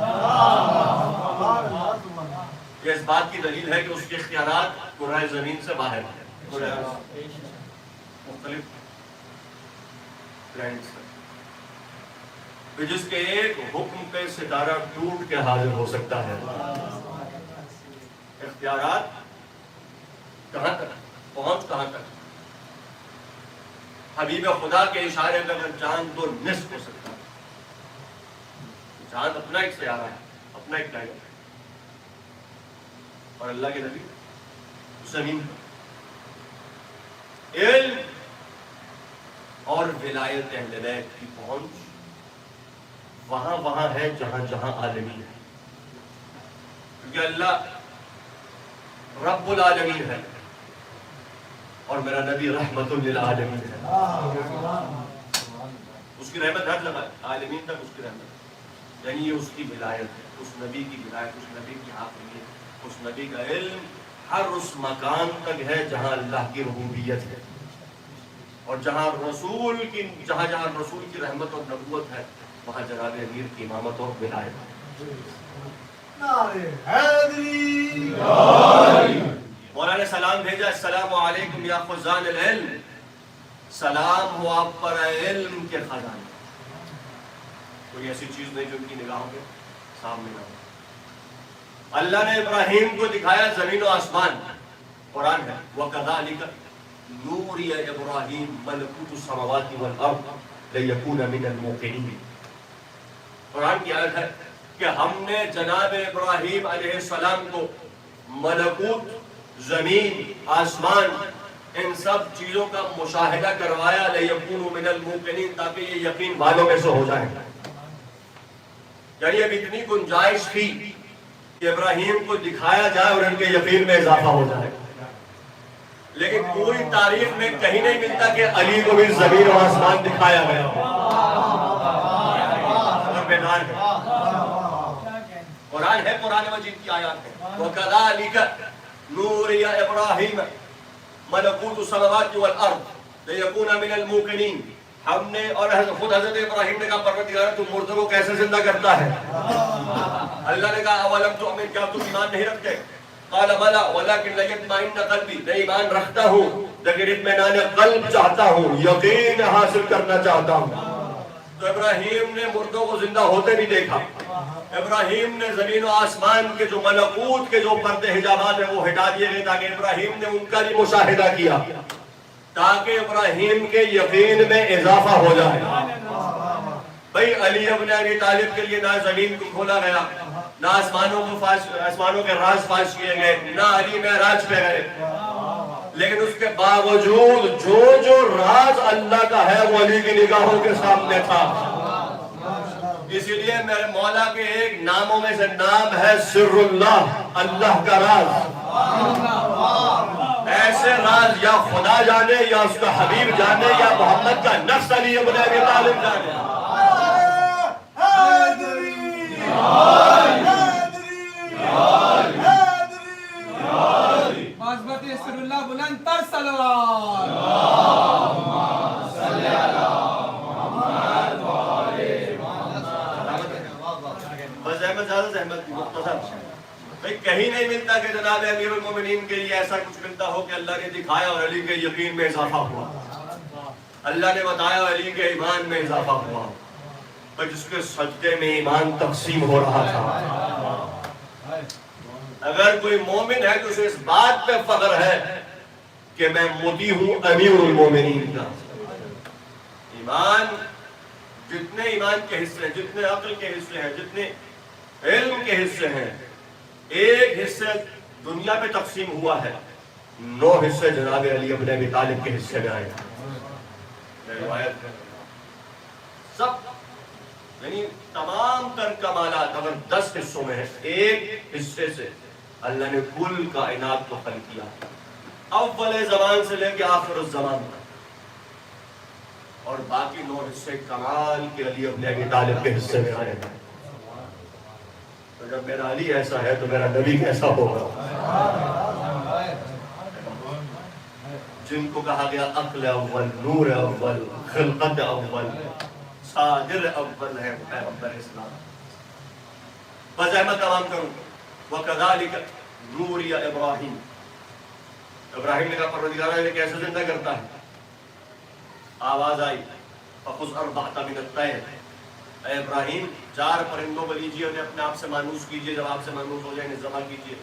Speaker 1: یہ اس بات کی دلیل ہے کہ اس کے اختیارات کرۂ زمین سے باہر ہیں، مختلف پلانٹس ہیں، جس کے ایک حکم پہ ستارہ ٹوٹ کے حاضر ہو سکتا ہے. اختیارات کہاں تک، پہنچ کہاں تک؟ حبیب خدا کے اشارے میں اگر چاند تو نصف ہو سکتا ہے. چاند اپنا ایک سیارہ ہے، اپنا ایک پلانٹ ہے، اور اللہ کے نبی زمین. علم اور ولایت اہل بیت کی پہنچ وہاں وہاں ہے جہاں جہاں عالمین ہے، کیونکہ اللہ رب العالمین ہے اور میرا نبی رحمت للعالمین ہے۔ اس کی رحمت ہر جگہ ہے، عالمین تک اس کی رحمت، یعنی یہ اس کی ولایت ہے، اس نبی کی ولایت، اس نبی کی حاکمیت، اس نبی کا علم ہر اس مکان تک ہے جہاں اللہ کی ربوبیت ہے، اور جہاں رسول کی رحمت اور نبوت ہے وہاں جناب امیر کی امامت اور ولایت ہے۔
Speaker 2: نعرہ حیدری،
Speaker 1: مولا نے سلام بھیجا، السلام علیکم یا خزان العلم، سلام ہو آپ پر علم کے خزانے۔ کوئی ایسی چیز نہیں جو ان کی نگاہوں کے سامنے نہ ہو۔ اللہ نے ابراہیم کو دکھایا زمین و آسمان، قرآن ہے وَكَذَلِكَ نُورِيَ إِبْرَاهِيمَ مَلَكُوتُ السَّمَاوَاتِ وَالْأَرْضِ لِيَكُونَ مِنَ الْمُوقِنِينَ۔ قرآن کی آیت ہے کہ ہم نے جناب ابراہیم علیہ السلام کو ملکوت، زمین، آسمان، ان سب چیزوں کا مشاہدہ کروایا، لِيَكُونُ مِنَ الْمُوقِنِينَ، تاکہ یہ یقین والوں میں سے ہو جائے۔ یعنی اب اتنی گنجائش تھی کہ ابراہیم کو دکھایا جائے اور ان کے یقین میں اضافہ ہو جائے، لیکن پوری تاریخ میں کہیں نہیں ملتا کہ علی کو بھی زمین و آسمان دکھایا گیا ہو۔ قرآن ہے، قرآن مجید کی آیات ہے، وَكَذَلِكَ نُورِيَ إِبْرَاهِيمَ مَلَكُوتُ السَّمَاوَاتِ وَالْأَرْضِ لِيَكُونَ مِنَ الْمُوقِنِينَ۔ ہم نے، اور خود حضرت ابراہیم نے کہا پروردگار تو مردوں کو کیسے زندہ کرتا ہے؟ اللہ نے کہا اولم تؤمن، کیا تم ایمان نہیں رکھتے؟ قال بلا ولكن ليطمئن قلبي، میں ایمان رکھتا ہوں لیکن اطمینان قلب چاہتا ہوں، یقین حاصل کرنا چاہتا ہوں۔ تو ابراہیم نے مردوں کو زندہ ہوتے بھی دیکھا، ابراہیم نے زمین و آسمان کے جو ملکوت کے جو پردے حجابات ہیں وہ ہٹا دیے گئے تاکہ ابراہیم نے ان کا بھی مشاہدہ کیا، تاکہ ابراہیم کے یقین میں اضافہ ہو جائے۔ بھئی علی ابن ابی طالب کے لیے نہ زمین کو کھولا گیا، نہ آسمانوں کے راز فاش کیے گئے، نہ علی معراج پہ گئے، لیکن اس کے باوجود جو راز اللہ کا ہے وہ علی کی نگاہوں کے سامنے تھا۔ اسی لیے میرے مولا کے ایک ناموں میں سے نام ہے سر اللہ، اللہ کا راز۔ ایسے راز یا خدا جانے، یا اس کا حبیب جانے، یا محمد کا نفس علی ابن ابی طالب جانے۔
Speaker 2: بلند تر صلوات۔
Speaker 1: بس احمد زیادہ احمد مختصر، بھئی کہیں نہیں ملتا کہ جناب امیر المومنین کے لیے ایسا کچھ ملتا ہو کہ اللہ نے دکھایا اور علی کے یقین میں اضافہ ہوا، اللہ نے بتایا علی کے ایمان میں اضافہ ہوا، پر جس کے سجدے میں ایمان تقسیم ہو رہا تھا۔ اگر کوئی مومن ہے تو اسے اس بات پہ فخر ہے کہ میں مطیع ہوں امیر المومنین کا۔ ایمان، جتنے ایمان کے حصے ہیں، جتنے عقل کے حصے ہیں، جتنے علم کے حصے ہیں، ایک حصے دنیا پہ تقسیم ہوا ہے، 9 حصے جناب علی ابن ابی طالب کے حصے میں آئے ہیں۔ روایت ہے سب، یعنی تمام تر کمالات اگر 10 حصوں میں ہیں، ایک حصے سے اللہ نے کل کائنات کو خلق کیا، اول زمان سے لے کے آخر الزمان تک، اور باقی 9 حصے کمال کے علی ابن ابی طالب کے حصے میں آئے ہیں۔ تو جب میرا علی ایسا ہے تو میرا نبی کیسا ہوگا؟ جن کو کہا گیا عقل اول، نور اول، خلقت اول، صادر اول ہے پیغمبر اسلام۔ بس احمد تمام کروں، وَكَذَلِكَ نُورِيَ إِبْرَاهِيمَ، ابراہیم نے کہا پروردگار نے کیسے زندہ کرتا ہے؟ آواز آئی فَخُذْ أَرْبَعَةَ مِنَ الطَّيْرِ، اے ابراہیم 4 پرندوں کو لیجیے، انہیں اپنے آپ سے مانوس کیجیے، جب آپ سے مانوس ہو جائیں انہیں ذبح کیجیے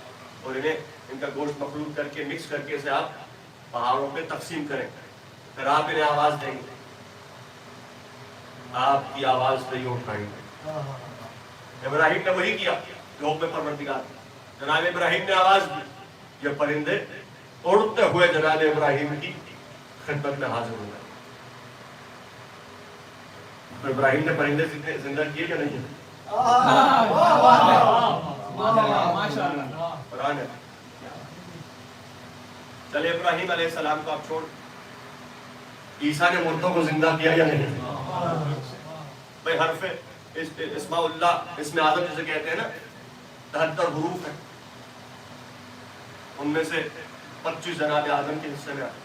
Speaker 1: اور انہیں ان کا گوشت مخلوط کر کے مکس کر کے اسے آپ پہاڑوں پہ تقسیم کریں، پھر آپ انہیں آواز دیں گے، آپ کی آواز پہ یہ اٹھائیں گے۔ ابراہیم نے وہی کیا جو حکم پروردگار، جناب ابراہیم نے آواز دی، یہ پرندے اڑتے ہوئے جناب ابراہیم کی خدمت میں حاضر ہو گئے۔ تو ابراہیم نے پرندے زندہ کیے یا نہیں؟ قرآن ہے۔ چلے ابراہیم علیہ السلام کو آپ چھوڑ، عیسیٰ نے مردوں کو زندہ کیا یا نہیں؟ بھائی حرف اسماء اللہ، اسم اعظم جسے کہتے ہیں نا، 73 حروف ہیں، ان میں سے 25 جناب آدم کے حصے میں آتے،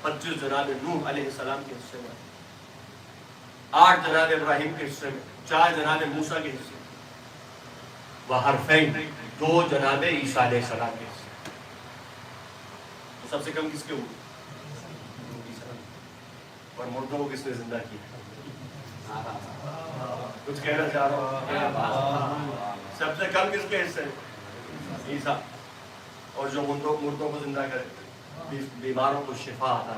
Speaker 1: 25 جناب نوح علیہ السلام کے حصے میں آتے، 8 جناب ابراہیم کے حصے میں، 4 جناب موسیٰ کے حصے میں، وحرفین 2 جناب عیسیٰ علیہ السلام کے حصے میں۔ تو سب سے کم کس کے ہوئے؟ اور مردوں کو کس نے زندہ کیا؟ کچھ کہنا چاہ رہا ہوں، سب سے کم کس کے حصے؟ عیسیٰ۔ اور جو مردوں کو زندہ کرے، بیماروں کو شفا عطا،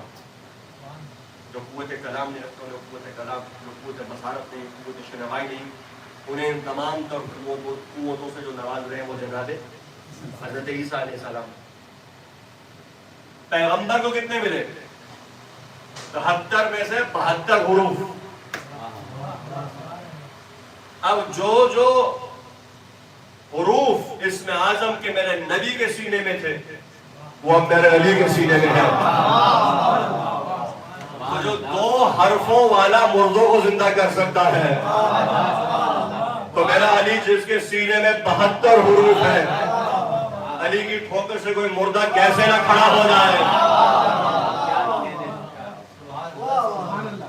Speaker 1: جو قوت کلام نہیں رکھتے انہیں قوت کلام، جو قوت بصارت نہیں، قوت شنوائی نہیں، انہیں ان تمام تر قوتوں سے جو نواز رہے ہیں وہ جناب حضرت عیسیٰ علیہ السلام۔ پیغمبر کو کتنے ملے؟ 73 میں سے 72 حروف۔ اب جو حروف اسم اعظم کے میرے نبی کے سینے میں تھے وہ اب میرے علی کے سینے میں ہے۔ تو جو 2 حرفوں والا مردوں کو زندہ کر سکتا ہے، تو میرا علی جس کے سینے میں 72 حروف ہے، علی کی ٹھوکر سے کوئی مردہ کیسے نہ کھڑا ہو جائے؟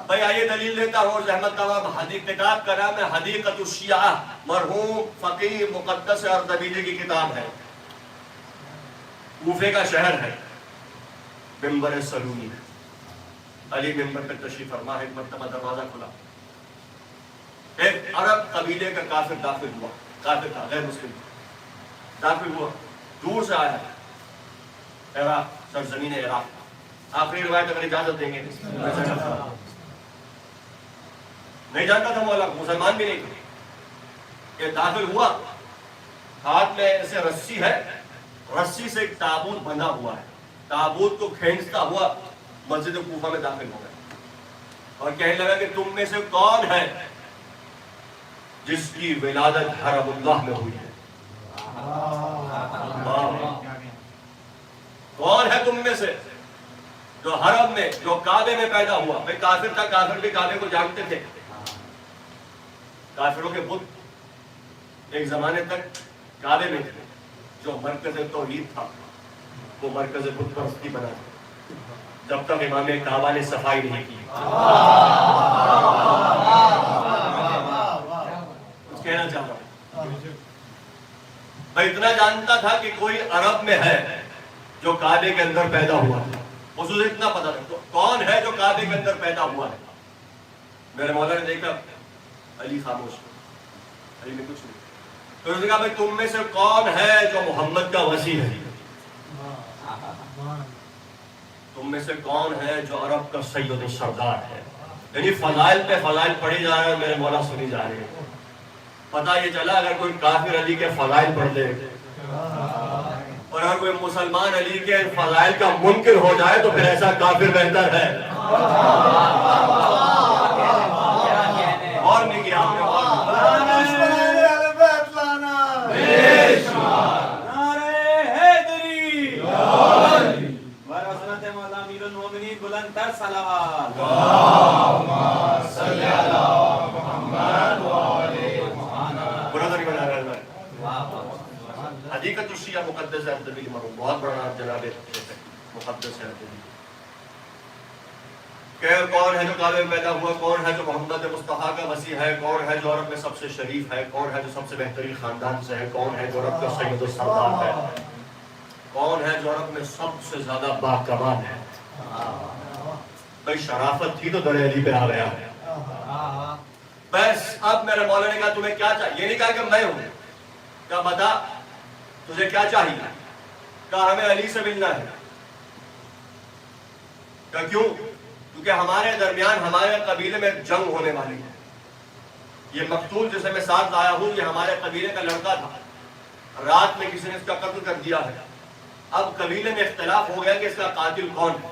Speaker 1: بھائی آئیے دلیل دیتا ہوں، رحمت تمام کتاب کا نام ہے حدیقۃ الشیعہ، مرحوم فقیہ مقدس اردبیلی کی کتاب ہے، کوفے کا شہر ہے، منبر سلونی ہے، علی منبر پر تشریف فرما ہے، ایک مرتبہ دروازہ کھلا، ایک عرب قبیلے کا کافر داخل ہوا، کافر تھا، غیر مسلم داخل ہوا، دور سے آیا ہے، عراق، سرزمین عراق، آخری روایت اگر اجازت دیں گے، نہیں جانتا تھا مولا، مسلمان بھی نہیں تھا، یہ داخل ہوا، ہاتھ میں ایسے رسی ہے، رسی سے ایک تابوت بندھا ہوا ہے، تابوت کو کھینچتا ہوا مسجد کوفہ میں داخل ہو گیا اور کہنے لگا کہ تم میں سے کون ہے جس کی ولادت حرم اللہ میں ہوئی ہے؟ کون ہے تم میں سے جو حرم میں، جو کعبے میں پیدا ہوا؟ بھائی کافر تھا، کافر بھی کعبے کو جانتے تھے، کافروں کے بت ایک زمانے تک کعبے میں تھے، جو مرکز توحید تھا وہ مرکز بت پرستی بنا جب تک امام کعبہ نے صفائی نہیں کی۔ کچھ کہنا چاہ رہا ہوں، میں اتنا جانتا تھا کہ کوئی عرب میں ہے جو کعبے کے اندر پیدا ہوا ہے، اسے اتنا پتا تھا کون ہے جو کعبے کے اندر پیدا ہوا ہے۔ میرے مولا نے دیکھا علی خاموش، علی نے کچھ نہیں، تو اس نے کہا بھائی تم میں سے کون ہے جو محمد کا وصی ہے؟ تم میں سے کون ہے جو عرب کا سید و سردار ہے؟ یعنی فضائل پہ فضائل پڑھی جا رہے ہیں، میرے مولا سنی جا رہے ہیں۔ پتہ یہ چلا اگر کوئی کافر علی کے فضائل پڑھ لے اور اگر کوئی مسلمان علی کے فضائل کا منکر ہو جائے تو پھر ایسا کافر بہتر ہے۔ اور نہیں کیا آپ نے، حدیقۃ الشیعہ مقدس اردبیلی مرحوم، بہت بڑا نام جناب مقدس اردبیلی، کہ کون ہے جو کعبے میں پیدا ہوا، کون ہے جو محمد مصطفیٰ کا وصی ہے، کون ہے جو عرب میں سب سے شریف ہے، کون ہے جو سب سے بہترین خاندان سے ہے، کون ہے جو عرب کا سید و سردار ہے، کون ہے جو عرب میں سب سے زیادہ باکمال ہے۔ بھائی شرافت تھی تو در علی پہ آ گیا۔ بس اب میرے مولا نے کہا تمہیں کیا چاہیے؟ یہ نہیں کہا کہ میں ہوں، کہا بتا تجھے کیا چاہیے؟ کہا ہمیں علی سے ملنا ہے۔ کہا کیوں؟ کیونکہ ہمارے درمیان، ہمارے قبیلے میں جنگ ہونے والی ہے، یہ مقتول جسے میں ساتھ لایا ہوں یہ ہمارے قبیلے کا لڑکا تھا، رات میں کسی نے اس کا قتل کر دیا ہے، اب قبیلے میں اختلاف ہو گیا کہ اس کا قاتل کون ہے،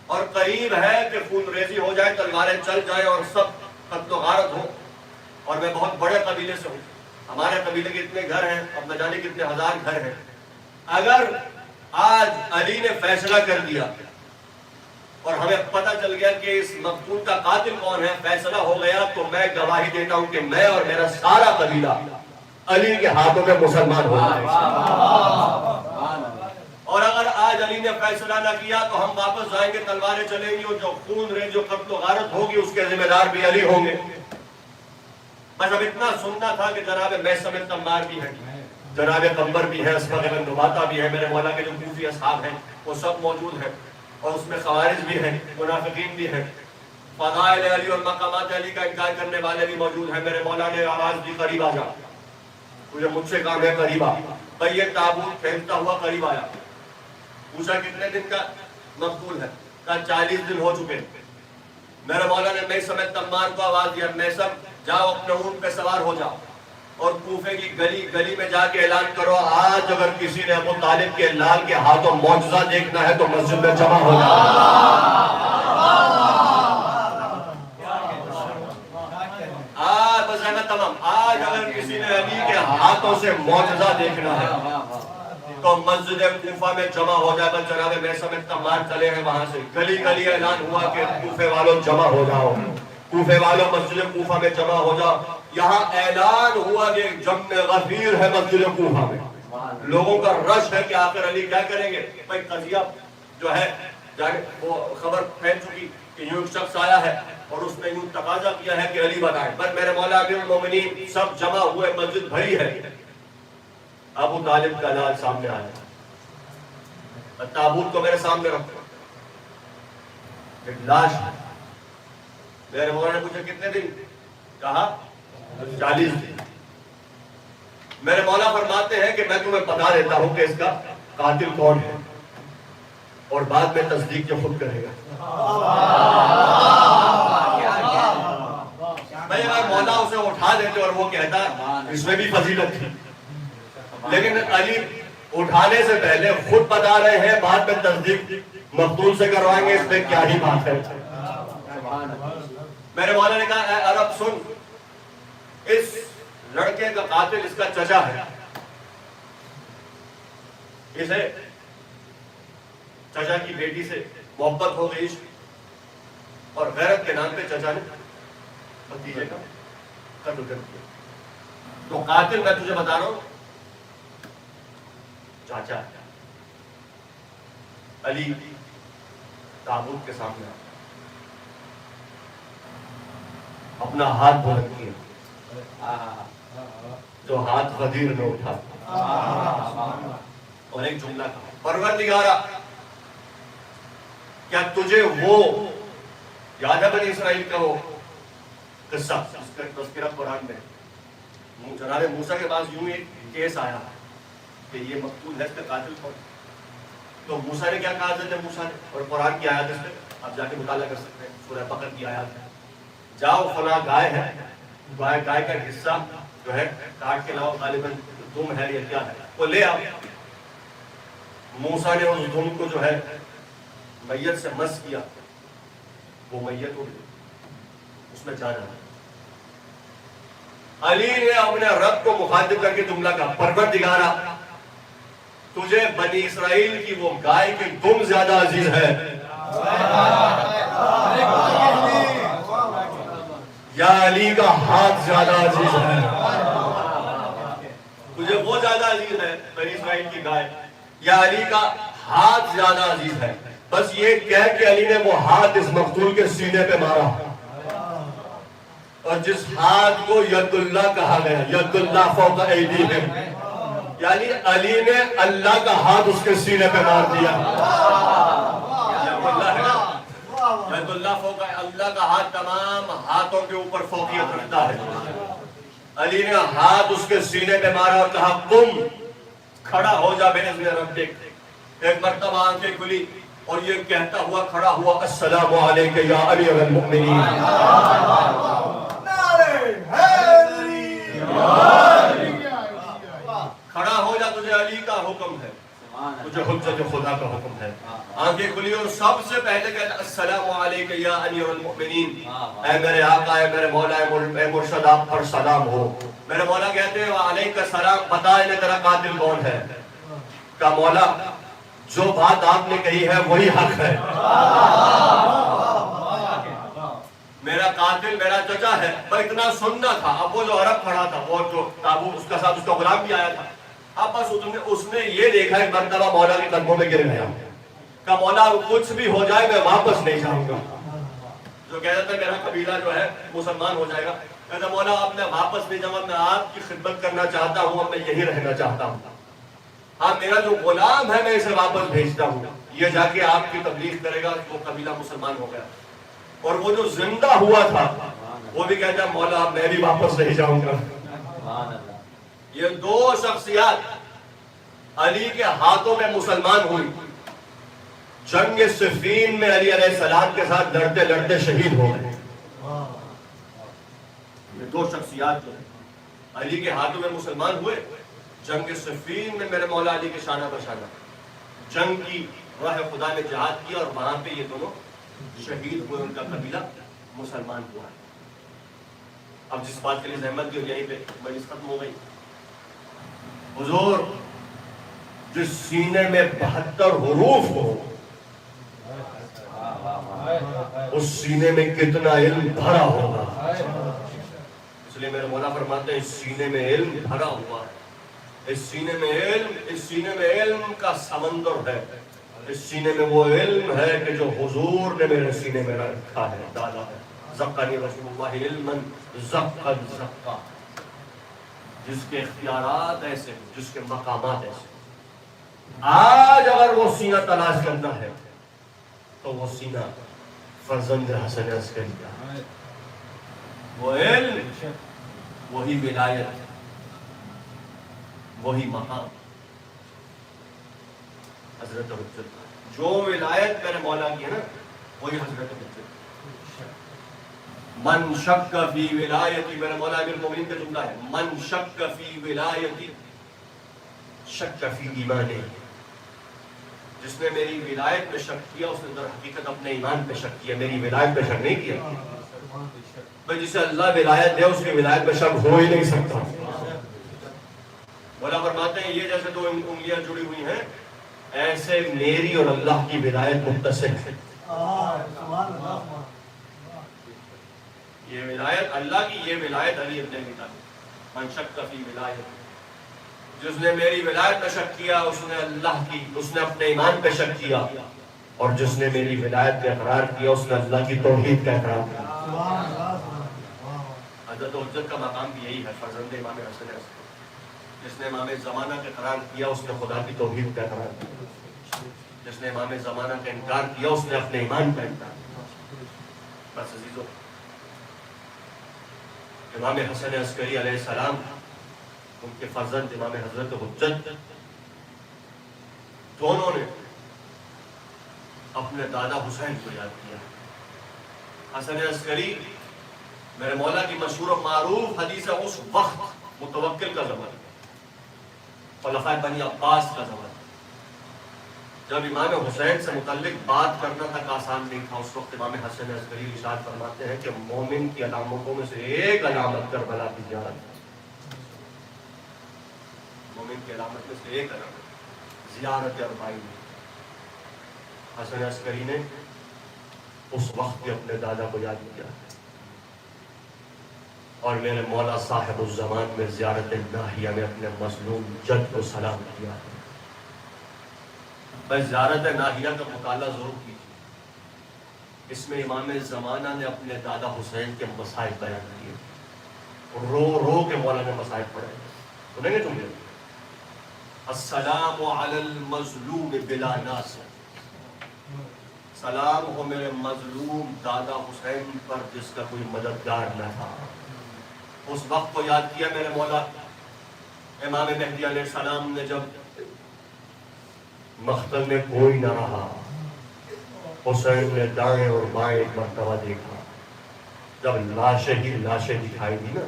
Speaker 1: اور قریب ہے کہ خون ریزی ہو جائے، تلواریں چل جائیں اور سب قتل و غارت ہو، اور میں بہت بڑے قبیلے سے ہوں، ہمارے قبیلے کے اتنے گھر ہیں، اب نہ جانے کتنے ہزار گھر ہیں، اگر آج علی نے فیصلہ کر دیا اور ہمیں پتہ چل گیا کہ اس مقتول کا قاتل کون ہے، فیصلہ ہو گیا، تو میں گواہی دیتا ہوں کہ میں اور میرا سارا قبیلہ علی کے ہاتھوں میں مسلمان ہو جائے گا۔ اور اگر آج علی نے فیصلہ نہ کیا تو ہم واپس جائیں گے، تلواریں چلیں گی، اور جو خون رے جو قتل و غارت ہوگی اس کے ذمہ دار بھی علی ہوں گے۔ بس اب اتنا سننا تھا کہ جناب میثم تمار بھی ہیں، جناب قمبر بھی ہے، اسبغ بن نباتہ بھی ہے، میرے مولا کے جو کوفی اصحاب ہیں وہ سب موجود ہیں، اور اس میں خوارج بھی ہیں، منافقین بھی ہیں، فضائل علی اور مقامات علی کا انکار کرنے والے بھی موجود ہیں۔ میرے مولا نے آواز دی قریب آ جا، مجھے مجھ سے کام ہے قریب آ۔ بھائی یہ تابوت پھیلتا ہوا قریب آیا، پوچھا کتنے دن کا مقتول ہے، کہا 40 دن ہو چکے۔ میرے مولا نے میثم تمار کو آواز دیا، میثم جاؤ اپنے اونٹ پہ سوار ہو جاؤ اور کوفے کی گلی گلی میں جا کے اعلان کرو، آج اگر کسی نے ابو طالب کے لال کے ہاتھوں معجزہ دیکھنا ہے تو مسجد میں جمع ہو جاؤ۔ بس ہے نا تمام، آج اگر کسی نے علی کے ہاتھوں سے معجزہ دیکھنا ہے تو مسجد کوفہ میں جمع ہو جائے۔ بس جناب میثم تمار چلے ہیں وہاں سے، گلی گلی اعلان ہوا کہ کوفے والوں جمع ہو جاؤ، کوفے والوں مسجد کوفہ میں جمع ہو جاؤ۔ یہاں اعلان ہوا کہ جمع غفیر ہے مسجد کوفہ میں، لوگوں کا رش ہے کہ آخر علی کیا کریں گے۔ بھائی قضیہ جو ہے وہ خبر پھیل چکی کہ یوں شخص آیا ہے اور اس نے یوں تقاضا کیا ہے کہ علی بتائیں۔ بس میرے مولا امیر المومنین سب جمع ہوئے، مسجد بھری ہے۔ ابو طالب کا لال سامنے آیا، تابوت کو میرے سامنے رکھو، ایک لاش ہے۔ میرے مولا نے پوچھا کتنے دن، کہا 40 دن۔ میرے مولا فرماتے ہیں کہ میں تمہیں بتا دیتا ہوں کہ اس کا قاتل کون ہے، اور بعد میں تصدیق جو خود کرے گا۔ بھائی اگر مولا اسے اٹھا دیتے اور وہ کہتا اس میں بھی فضیلت تھی، لیکن علی اٹھانے سے پہلے خود بتا رہے ہیں، بعد میں تصدیق مقتول سے کروائیں گے، اس میں کیا ہی بات ہے۔ میرے مولا نے کہا اے عرب سن، اس لڑکے کا قاتل اس کا چچا ہے، اسے چچا کی بیٹی سے محبت ہو گئی اور غیرت کے نام پہ چچا نے بھتیجے کا قتل کر دیا۔ تو قاتل میں تجھے بتا رہا ہوں چاچا ہے۔ علی تابوت کے سامنے اپنا ہاتھ بلند کیا، جو ہاتھ غدیر نے اٹھا اور ایک جملہ کہا، پروردگارا کیا تجھے وہ یاد ہے بنی اسرائیل کا وہ قصہ جس کا تذکرہ قرآن میں، جناب موسیٰ کے پاس یوں ایک کیس آیا کہ یہ مقتول ہے، اس کا قاتل کون؟ تو موسیٰ نے کیا کہا حضرت موسیٰ نے، اور قرآن کی آیات اس میں آپ جا کے مطالعہ کر سکتے ہیں، سورہ بقرہ کی آیات ہے، جاؤ فلاں گائے ہے، گائے کا حصہ جو ہے کاٹ کے لاؤ، غالباً دم ہے یا کیا ہے وہ لے آؤ۔ موسیٰ نے اس دم کو جو ہے میت سے مس کیا، وہ میت ہو گئی، اس میں جان آیا۔ علی نے اپنے رب کو مخاطب کر کے جملہ کہا، پروردگارا تجھے بنی اسرائیل کی وہ گائے کی دم زیادہ عزیز ہے یا علی کا ہاتھ زیادہ عزیز ہے؟ تجھے وہ زیادہ عزیز ہے بنی اسرائیل کی گائے یا علی کا ہاتھ زیادہ عزیز ہے؟ بس یہ کہہ کہ علی نے وہ ہاتھ اس مقتول کے سینے پہ مارا، اور جس ہاتھ کو ید اللہ کہا گیا، ید اللہ فوق ایدیہم، یعنی علی نے اللہ کا ہاتھ اس کے سینے پہ مار دیا۔ ید اللہ فوق، اللہ کا ہاتھ تمام ہاتھوں کے اوپر فوقیت رکھتا ہے۔ علی نے ہاتھ اس کے سینے پہ مارا اور کہا قم، کھڑا ہو جا بے نظر ربک۔ ایک مرتبہ آنکھیں کھلی اور یہ کہتا ہوا کھڑا ہوا، السلام علیکہ یا امیر المؤمنین۔ کھڑا ہو جا، تجھے علی کا حکم ہے۔ مجھے حجت خدا کا حکم ہے. آنکھیں کھلی اور سب سے پہلے کہتے السلام علیک یا امیر المؤمنین. اے میرے آقا، اے میرے مولا، اے مرشد، آپ پر سلام ہو. میرے مولا کہتے ہیں وعلیک السلام، بتا انہیں تیرا قاتل کون ہے. کہا مولا جو بات آپ نے کہی ہے وہی حق ہے. میرا قاتل میرا چچا ہے. پر اتنا سننا تھا. اب وہ جو عرب کھڑا تھا، وہ جو تابوت اس کا ساتھ اس کا غلام بھی آیا تھا، اب بس اس نے یہ دیکھا ایک مرتبہ مولا کے قدموں میں گر گیا. کہ مولا کچھ بھی ہو جائے میں واپس نہیں جاؤں گا. جو کہتا تھا میرا قبیلہ جو ہے مسلمان ہو جائے گا، کہتا مولا اب میں واپس نہیں جاؤں گا، میں آپ کی خدمت کرنا چاہتا ہوں، اب میں یہی رہنا چاہتا ہوں. ہاں میرا جو غلام ہے میں اسے واپس بھیجتا ہوں، یہ جا کے آپ کی تبلیغ کرے گا. وہ قبیلہ مسلمان ہو گیا. اور وہ جو زندہ ہوا تھا وہ بھی کہتا ہے مولا اب میں بھی واپس نہیں جاؤں گا. یہ دو شخصیات علی کے ہاتھوں میں مسلمان ہوئی. جنگ صفین میں علی علیہ السلام کے ساتھ لڑتے لڑتے شہید ہو گئے. یہ دو شخصیات جو ہیں علی کے ہاتھوں میں مسلمان ہوئے. جنگ صفین میں میرے مولا علی کے شانہ بشانہ جنگ کی راہ خدا میں جہاد کیا اور وہاں پہ یہ دونوں شہید ہوئے. ان کا قبیلہ مسلمان ہوا. اب جس بات کے لیے زحمت دی اور یہیں پہ مجلس ختم ہو گئی. حضور جس سینے میں 72 حروف ہو اس سینے میں کتنا علم بھرا ہوگا. اس لیے میرے مولا فرماتے ہیں اس سینے میں علم بھرا ہوا ہے. اس سینے میں علم کا سمندر ہے. اس سینے میں وہ علم ہے کہ جو حضور نے میرے سینے میں رکھا ہے، ڈالا ہے. زقنی رسول اللہ علما زقا زقا. جس کے اختیارات ایسے، جس کے مقامات ایسے. آج اگر وہ سینہ تلاش کرنا ہے تو وہ سینہ فرزند حسن عسکری کا. وہ علم، وہی ولایت، وہی مقام حضرت حجت. جو ولایت میرے مولا کی ہے نا وہی حضرت حجت. من شک فی ولایتی، میرے مولا امیر المومنین کا جملہ ہے، من شک فی ولایتی شک فی ایمانی. جس نے میری ولایت میں شک کیا اس نے در حقیقت اپنے ایمان پہ شک کیا، میری ولایت پہ شک نہیں کیا. بھئی جسے اللہ ولایت دے اس کی ولایت پہ شک ہو ہی نہیں سکتا. مولا فرماتے ہیں یہ جیسے دو انگلیاں جڑی ہوئی ہیں ایسے میری اور اللہ کی ولایت متصل ہے. یہ ولایت اللہ کی، یہ ولایت علی ابن ابی طالب. من شک فی ولایت، جس نے میری ولایت پہ شک کیا اس نے اللہ کی، اس نے اپنے ایمان پہ شک کیا. اور جس نے میری ولایت پہ اقرار کیا اس نے اللہ کی توحید کا اقرار کیا. حضرت حجت کا مقام بھی یہی ہے، فرزند امام حسن عسکری. جس نے امام زمانہ کا اقرار کیا اس نے خدا کی توحید کا اقرار کیا. جس نے امام زمانہ کا انکار کیا اس نے اپنے ایمان کا انکار کیا. بس عزیزو، امام حسن عسکری علیہ السلام، ان کے فرزند امام حضرت حجت، دونوں نے اپنے دادا حسین کو یاد کیا. حسن عسکری میرے مولا کی مشہور و معروف حدیث ہے، اس وقت متوکل کا زمانہ، خلفائے بنی عباس کا زمانہ، جب امام حسین سے متعلق بات کرنا تک آسان نہیں تھا. اس وقت امام حسن عسکری ارشاد فرماتے ہیں کہ مومن کی علامتوں میں سے ایک علامت کربلا کی زیارت ہے. مومن کی علامت میں سے ایک علامت زیارت اربعین. حسن عسکری نے اس وقت بھی اپنے دادا کو یاد کیا اور میرے مولا صاحب الزمان میں زیارت ناہیہ میں اپنے مظلوم جد کو سلام کیا. بس زیارت ناہیہ کا مطالعہ ضرور کیجیے. اس میں امام زمانہ نے اپنے دادا حسین کے مسائل بیان کیے. رو رو کے مولا نے مسائل پڑھے. سنیں گے تم؟ السلام علی المظلوم بلا ناصر. سلام ہو میرے مظلوم دادا حسین پر جس کا کوئی مددگار نہ تھا. اس وقت کو یاد کیا میرے مولا. امام مہدی علیہ السلام نے جب مقتل میں کوئی نہ رہا، حسین نے دائیں اور بائیں ایک مرتبہ دیکھا. جب لاشیں ہی لاشیں دکھائی دی نا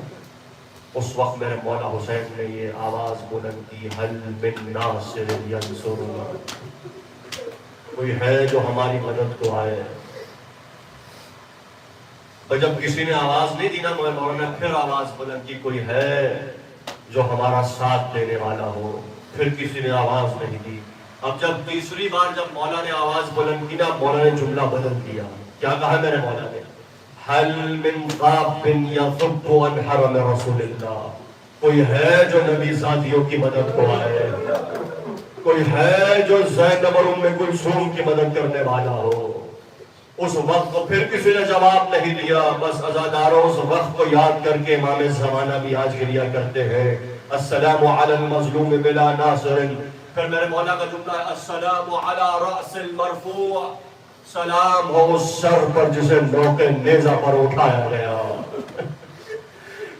Speaker 1: اس وقت میرے مولا حسین نے یہ آواز بلند کی، حل من ناصر ینصرنا، کوئی ہے جو ہماری مدد کو آئے۔ اور جب کسی نے آواز نہیں دی نا، مولا نے پھر آواز بلند کی، کوئی ہے جو ہمارا ساتھ دینے والا ہو، پھر کسی نے آواز نہیں دی۔ اب جب تیسری بار جب مولا نے آواز بلند کی نا، مولا نے جملہ بدل دیا۔ کیا کہا میرے مولا نے؟ حل من قاب یصب عن حرم رسول اللہ، کوئی ہے جو نبی ذاتیوں کی مدد کو آئے، کوئی ہے جو زینب اور ام کلثوم کی مدد کرنے والا ہو۔ اس وقت کو پھر کسی نے جواب نہیں دیا۔ بس عزاداروں، اس وقت کو یاد کر کے امام زمانہ بھی آج گریا کرتے ہیں، السلام علی المظلوم بلا ناصر۔ پھر میرے مولا کا جملہ ہے، السلام علی رأس المرفوع، سلام ہو اس سر پر جسے نوک نیزہ پر اٹھایا گیا۔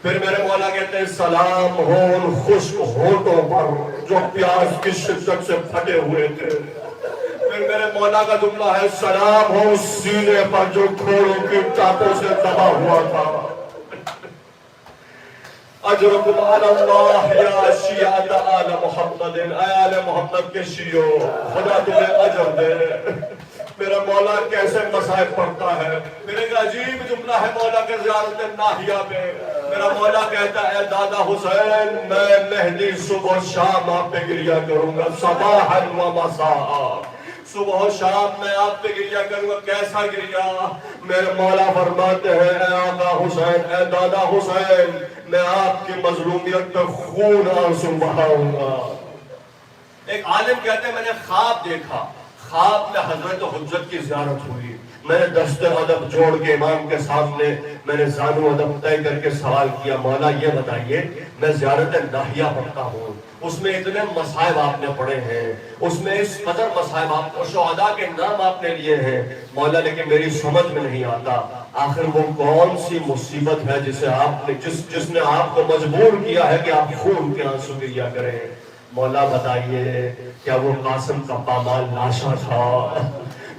Speaker 1: پھر میرے مولا کہتے ہیں، سلام ہو ان خشک ہونٹوں پر جو پیاس کی شدت سے پھٹے ہوئے تھے۔ پھر میرے مولا کا جملہ ہے، سلام ہو اس سینے پر جو گھوڑوں کی ٹانپوں سے دبا ہوا تھا۔ اجرکم علی اللہ یا شیعۃ آل محمد، اے آل محمد کے شیعو، خدا تمہیں اجر دے۔ میرا مولا کیسے مصائب پڑھتا ہے۔ میرے ایک عجیب جملہ ہے مولا کے زیارت ناہیہ میں، میرا مولا کہتا ہے، اے دادا حسین، میں مہدی صبح و شام آپ پہ گریا کروں گا، صباحا و مساء، صبح و شام میں آپ پہ گریا کروں گا۔ کیسا گریا؟ میرے مولا فرماتے ہیں، اے آقا حسین، اے دادا حسین، میں آپ کی مظلومیت پہ خون آنسو بہاؤں گا۔ ایک عالم کہتے ہیں، میں نے خواب دیکھا، خواب میں حضرت حجت کی زیارت ہوئی۔ میں نے دست ادب جوڑ کے امام کے سامنے میں نے زانو ادب طے کر کے سوال کیا، مولا یہ بتائیے، میں زیارت ناہیہ پڑھتا ہوں، اس میں اتنے مصائب آپ نے پڑھے ہیں، اس میں اس قدر مصائب آپ کو، شہداء کے نام آپ نے لیے ہیں مولا، لیکن میری سمجھ میں نہیں آتا آخر وہ کون سی مصیبت ہے جسے آپ نے جس نے آپ کو مجبور کیا ہے کہ آپ خون کے آنسو گریا کریں۔ مولا بتائیے، کیا وہ قاسم کا پامال لاشا تھا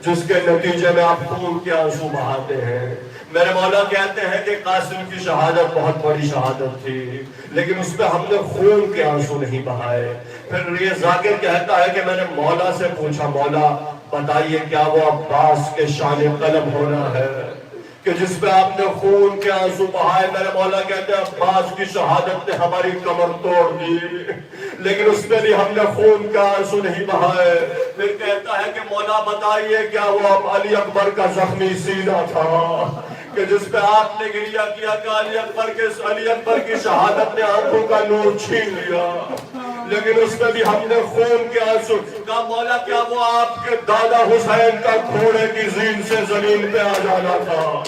Speaker 1: جس کے نتیجے میں آپ خون کے آنسو بہاتے ہیں؟ میرے مولا کہتے ہیں کہ قاسم کی شہادت بہت بڑی شہادت تھی، لیکن اس پہ ہم نے خون کے آنسو نہیں بہائے۔ پھر یہ ذاکر کہتا ہے کہ میں نے مولا سے پوچھا، مولا بتائیے، کیا وہ عباس کے شان قلم ہونا ہے کہ جس پہ آپ نے خون کے آنسو بہائے؟ میرے مولا کہتے ہیں، عباس کی شہادت نے ہماری کمر توڑ دی، لیکن اس میں بھی ہم نے خون کا آنسو نہیں بہائے۔ پھر کہتا ہے کہ مولا بتائیے، کیا وہ علی اکبر کا زخمی سینہ تھا کہ جس پہ آپ نے گریا کیا کہ علی اکبر کی شہادت نے آنکھوں کا نور چھین لیا، لیکن اس میں بھی ہم نے خون کے آنسو؟ کہا، مولا کیا وہ آپ کے دادا حسین کا گھوڑے کی زین سے زمین پہ آ جانا تھا؟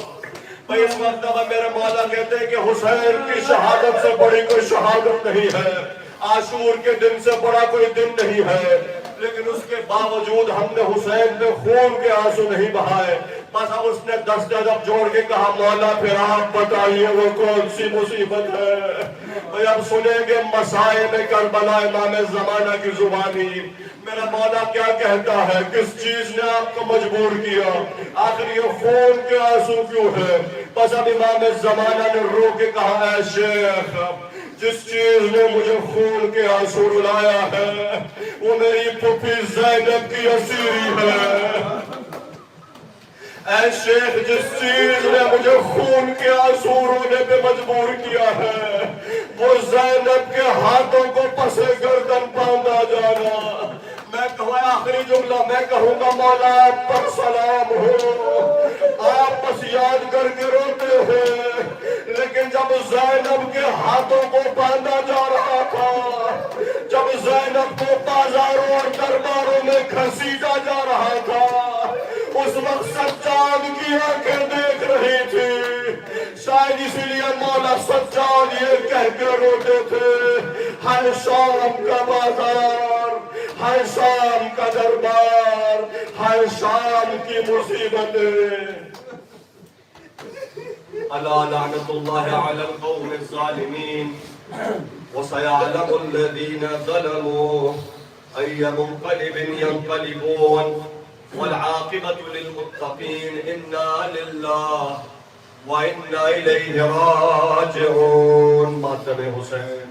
Speaker 1: بھئی اس وقت اب میرے مولا کہتے ہیں کہ حسین کی شہادت سے بڑی کوئی شہادت نہیں ہے، عاشور کے دن سے بڑا کوئی دن نہیں ہے، لیکن اس کے باوجود ہم نے حسین پہ خون کے آنسو نہیں بہائے۔ بس اب اس نے دست ادب جوڑ کے کہا، مولا پھر آپ بتائیے وہ کون سی مصیبت ہے؟ بھئی اب سنیں گے مسائب کربلا امام زمانہ کی زبانی۔ میرا مولا کیا کہتا ہے، کس چیز نے آپ کو مجبور کیا؟ آخر یہ خون کے آنسو کیوں ہے؟ بس اب امام زمانہ نے رو کے کہا، اے شیخ، جس چیز نے مجھے خون کے آنسو رلایا ہے وہ میری پھوپھی زینب کی اسیری ہے۔ اے شیخ، جس چیز نے مجھے خون کے آنسو رونے پہ مجبور کیا ہے وہ زینب کے ہاتھوں کو پسے گردن باندھا جانا۔ میں کہوں، آخری جملہ میں کہوں گا، مولا آپ پر سلام ہو، آپ بس یاد کر کے روتے ہیں، لیکن جب زینب کے ہاتھوں کو باندھا جا رہا تھا، جب زینب کو بازاروں اور درباروں میں گھسیٹا جا رہا تھا، اس وقت سجاد کی آنکھیں دیکھ رہی تھی۔ شاید اسی لیے مولا سجاد یہ کہہ کے روتے تھے، ہر شام کا بازار، ہر شام کا دربار، ہر شام کی مصیبتیں۔ الا لعنت اللہ علی القوم الظالمین وسيعلم الذين ظلموا أي منقلب ينقلبون والعاقبة للمتقين. إنا لله وَإِنَّا إِلَيْهِ رَاجِعُونَ. ماتم حسین.